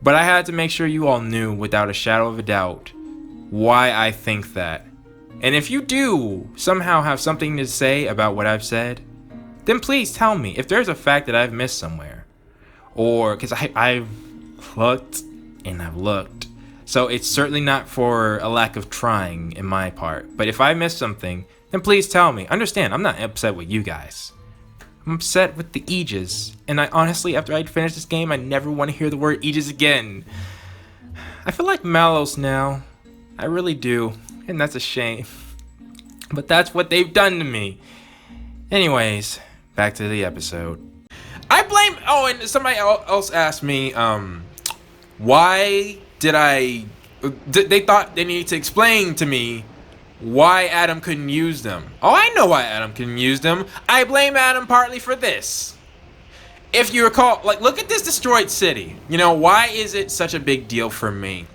But I had to make sure you all knew without a shadow of a doubt why I think that. And if you do somehow have something to say about what I've said, then please tell me if there's a fact that I've missed somewhere. Or, because I've looked and I've looked. So it's certainly not for a lack of trying in my part. But if I missed something, then please tell me. Understand, I'm not upset with you guys. I'm upset with the Aegis. And I honestly, after I finish this game, I never want to hear the word Aegis again. I feel like Malos now. I really do. And that's a shame. But that's what they've done to me. Anyways, back to the episode. I blame... Oh, and somebody else asked me, why did they thought they needed to explain to me why Adam couldn't use them. Oh, I know why Adam couldn't use them. I blame Adam partly for this. If you recall, like, look at this destroyed city. You know, why is it such a big deal for me?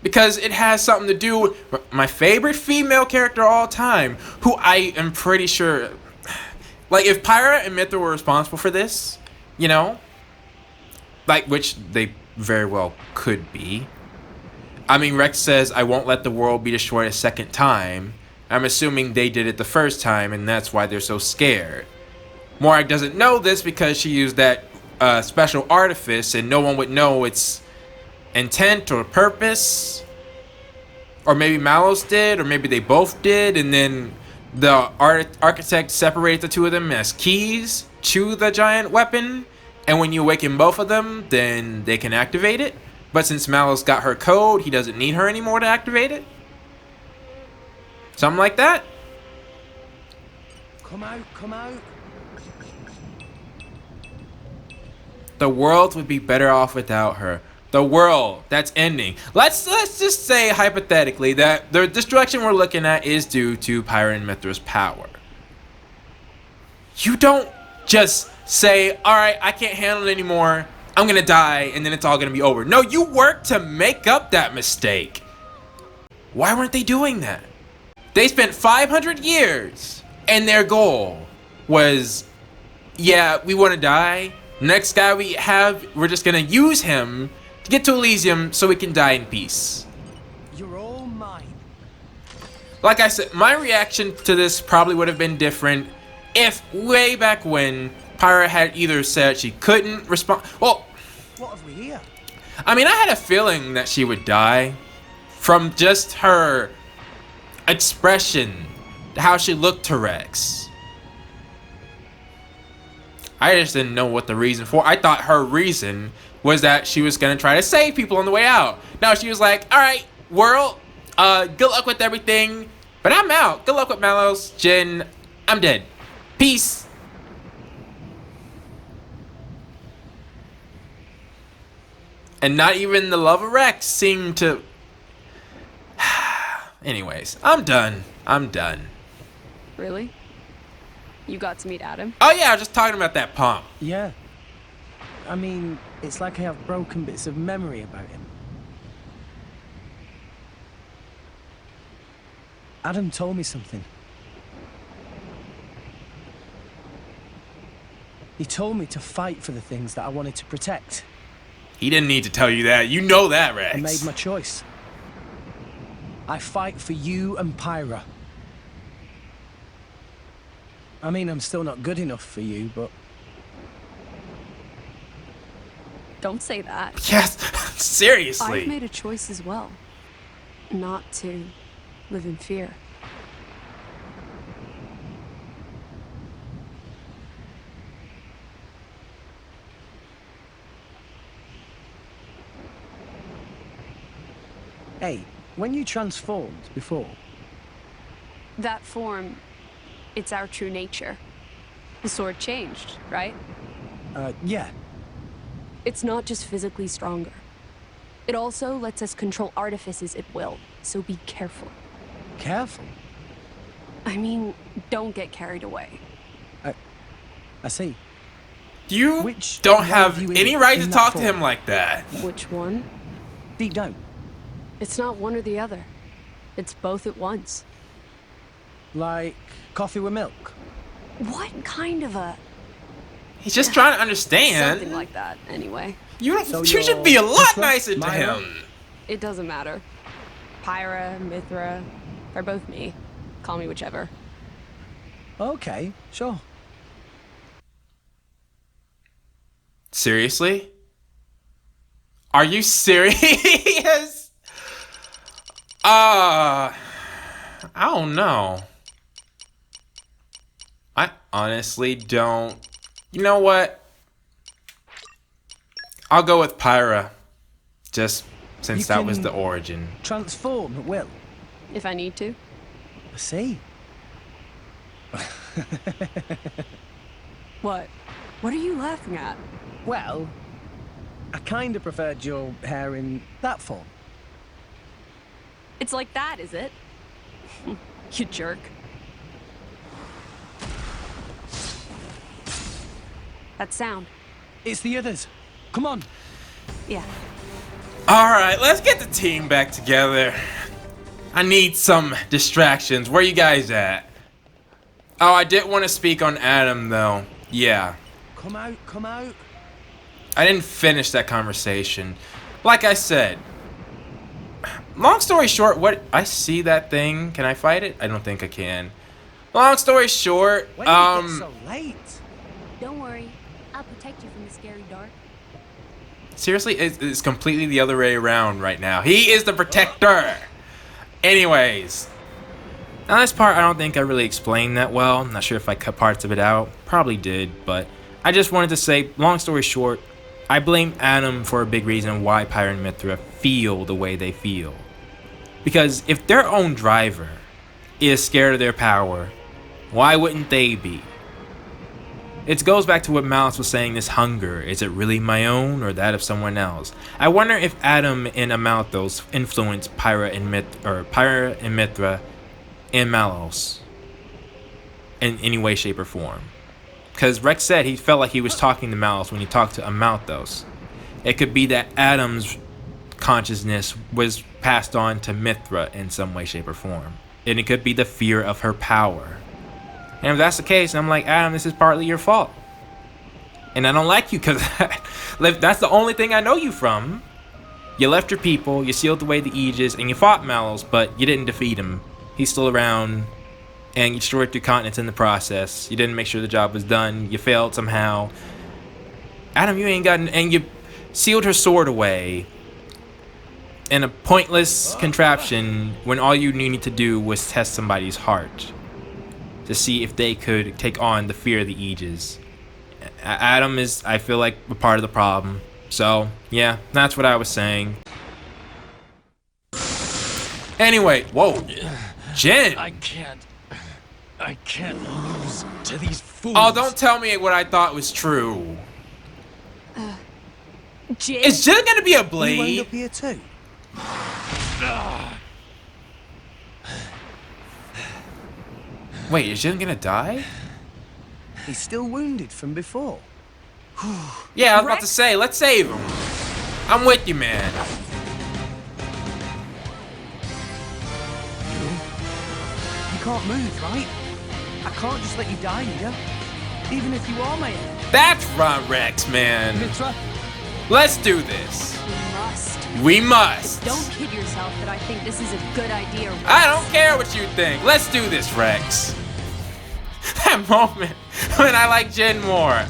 Because it has something to do with my favorite female character of all time, who I am pretty sure, like, if Pyra and Mythra were responsible for this, you know, like, which they very well could be. I mean, Rex says, I won't let the world be destroyed a second time. I'm assuming they did it the first time, and that's why they're so scared. Morak doesn't know this because she used that special artifice, and no one would know its intent or purpose. Or maybe Malos did, or maybe they both did, and then the architect separated the two of them as keys to the giant weapon, and when you awaken both of them, then they can activate it. But since Malos got her code, he doesn't need her anymore to activate it. Something like that. Come out, come out. The world would be better off without her. The world that's ending. Let's just say hypothetically that this direction we're looking at is due to Pyra and Mythra's power. You don't just say, all right, I can't handle it anymore. I'm gonna die, and then it's all gonna be over. No, you worked to make up that mistake. Why weren't they doing that? They spent 500 years, and their goal was, yeah, we want to die. Next guy we have, we're just gonna use him to get to Elysium so we can die in peace. You're all mine. Like I said, my reaction to this probably would have been different if way back when Pyra had either said she couldn't respond. Well, what have we here? I mean, I had a feeling that she would die from just her expression, how she looked to Rex. I just didn't know what the reason for. I thought her reason was that she was gonna try to save people on the way out. No, she was like, all right, world, good luck with everything, but I'm out. Good luck with Malos, Jin, I'm dead. Peace. And not even the love of Rex seemed to... Anyways, I'm done. I'm done. Really? You got to meet Adam? Oh yeah, I was just talking about that pump. Yeah. I mean, it's like I have broken bits of memory about him. Adam told me something. He told me to fight for the things that I wanted to protect. He didn't need to tell you that. You know that, Rex. I made my choice. I fight for you and Pyra. I mean, I'm still not good enough for you, but... Don't say that. Yes, seriously. I've made a choice as well. Not to live in fear. Hey, when you transformed before... That form, it's our true nature. The sword changed, right? Yeah. It's not just physically stronger. It also lets us control artifices at will, so be careful. Careful? I mean, don't get carried away. I see. You Which don't have you any in- right in to that talk to form? him like that. Which one? Deep down. It's not one or the other. It's both at once. Like coffee with milk? What kind of a... He's just trying to understand. Something like that, anyway. You don't, So you should you're be a lot Mythra, nicer to Myra? him. It doesn't matter. Pyra, Mythra, they're both me. Call me whichever. Okay, sure. Seriously? Are you serious? I don't know. I honestly don't. You know what? I'll go with Pyra. Just since You that was can- the origin. Transform at will. If I need to. I see. What? What are you laughing at? Well, I kinda preferred your hair in that form. It's like that, is it? You jerk. That sound. It's the others. Come on. Yeah. Alright, let's get the team back together. I need some distractions. Where you guys at? Oh, I did want to speak on Adam, though. Yeah. Come out, come out. I didn't finish that conversation. Like I said, long story short, I see that thing. Can I fight it? I don't think I can. Long story short, When did you get so late? Don't worry, I'll protect you from the scary dark. seriously, it's completely the other way around right now. He is the protector. Anyways, now this part I don't think I really explained that well. I'm not sure if I cut parts of it out. Probably did, but I just wanted to say, long story short, I blame Adam for a big reason why Pyra and Mythra feel the way they feel. Because if their own driver is scared of their power, why wouldn't they be? It goes back to what Malice was saying, this hunger. Is it really my own or that of someone else? I wonder if Adam and Amalthos influenced Pyra and Mythra and Malos in any way, shape, or form. Because Rex said he felt like he was talking to Malos when he talked to Amalthos. It could be that Adam's consciousness was passed on to Mythra in some way, shape, or form. And it could be the fear of her power. And if that's the case, I'm like, Adam, this is partly your fault. And I don't like you because that's the only thing I know you from. You left your people, you sealed away the Aegis, and you fought Malos, but you didn't defeat him. He's still around, and you destroyed 2 continents in the process. You didn't make sure the job was done. You failed somehow. Adam, you ain't gotten, and you sealed her sword away in a pointless contraption when all you needed to do was test somebody's heart to see if they could take on the fear of the Aegis. Adam is, I feel like, a part of the problem. So, yeah, that's what I was saying. Anyway, whoa. Jen! I can't lose to these fools. Oh, don't tell me what I thought was true. Jin? Is Jen gonna be a You wound blade? up here too. Wait, is Jen gonna die? He's still wounded from before. Yeah, I was about to say, let's save him. I'm with you, man. You can't move, right? I can't just let you die, Nia. Even if you are my enemy. That's right, Rex, man. Mythra, Let's do this. We must. We must. Don't kid yourself that I think this is a good idea. Rex. I don't care what you think. Let's do this, Rex. That moment when I like Jen more.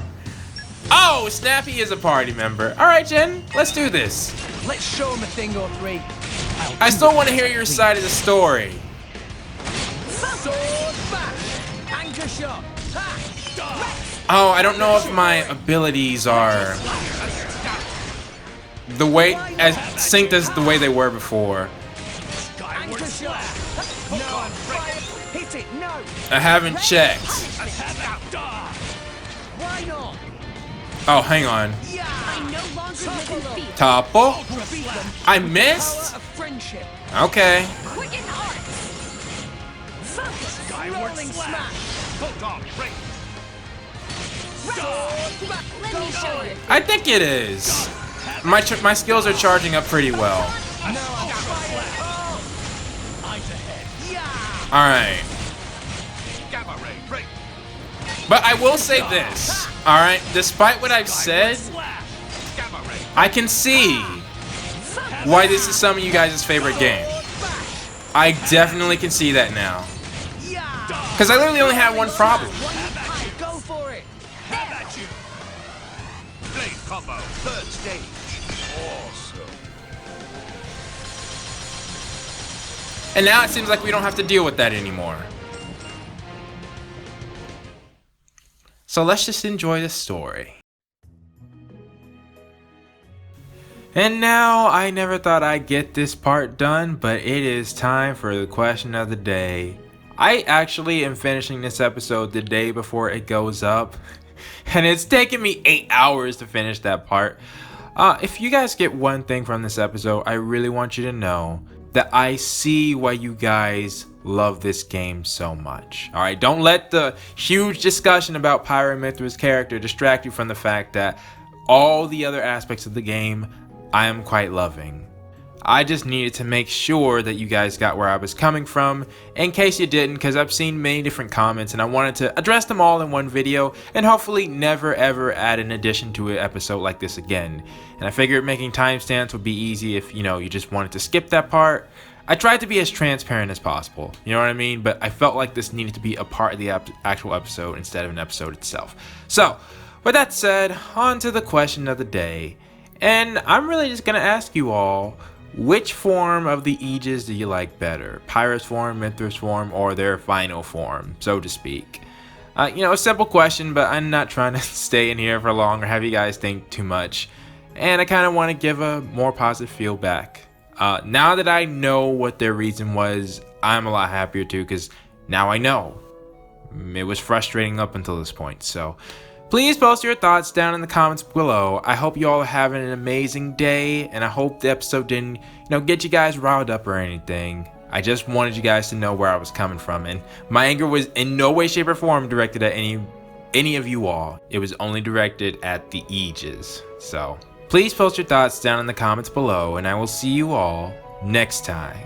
Oh, Snappy is a party member. All right, Jen, let's do this. let's show him a thing or three. I still want to hear your side of the story. Sword back! Anchor shot! Ha! Oh, I don't know if my abilities are the way as synced as the way they were before. Anchor shot! No! Hit it! No! I haven't checked. Why not? Oh, hang on. Yeah! I no longer live in fear. Topple? Defeat them. I missed? Power of friendship. Okay. Quicken heart. Rolling smash. Let me show you. I think it is. My skills are charging up pretty well. Alright. But I will say this. Alright, despite what I've said, I can see why this is some of you guys' favorite game. I definitely can see that now. Because I literally only had one problem. Go for it. Blade combo, third stage. Awesome. And now it seems like we don't have to deal with that anymore. So let's just enjoy the story. And now, I never thought I'd get this part done, but it is time for the question of the day. I actually am finishing this episode the day before it goes up. And it's taken me 8 hours to finish that part. If you guys get one thing from this episode, I really want you to know that I see why you guys love this game so much. Alright, don't let the huge discussion about Pyra and MYTHRA'S character distract you from the fact that all the other aspects of the game I am quite loving. I just needed to make sure that you guys got where I was coming from, in case you didn't, because I've seen many different comments and I wanted to address them all in one video and hopefully never ever add an addition to an episode like this again. And I figured making timestamps would be easy if, you just wanted to skip that part. I tried to be as transparent as possible, you know what I mean? But I felt like this needed to be a part of the actual episode instead of an episode itself. So, with that said, on to the question of the day. And I'm really just going to ask you all, which form of the Aegis do you like better? Pyra's form, MYTHRA'S form, or their final form, so to speak? A simple question, but I'm not trying to stay in here for long or have you guys think too much. And I kind of want to give a more positive feedback. Now that I know what their reason was, I'm a lot happier too, because now I know. It was frustrating up until this point, so please post your thoughts down in the comments below. I hope you all are having an amazing day, and I hope the episode didn't, get you guys riled up or anything. I just wanted you guys to know where I was coming from, and my anger was in no way, shape, or form directed at any of you all. It was only directed at the Aegis. So please post your thoughts down in the comments below, and I will see you all next time.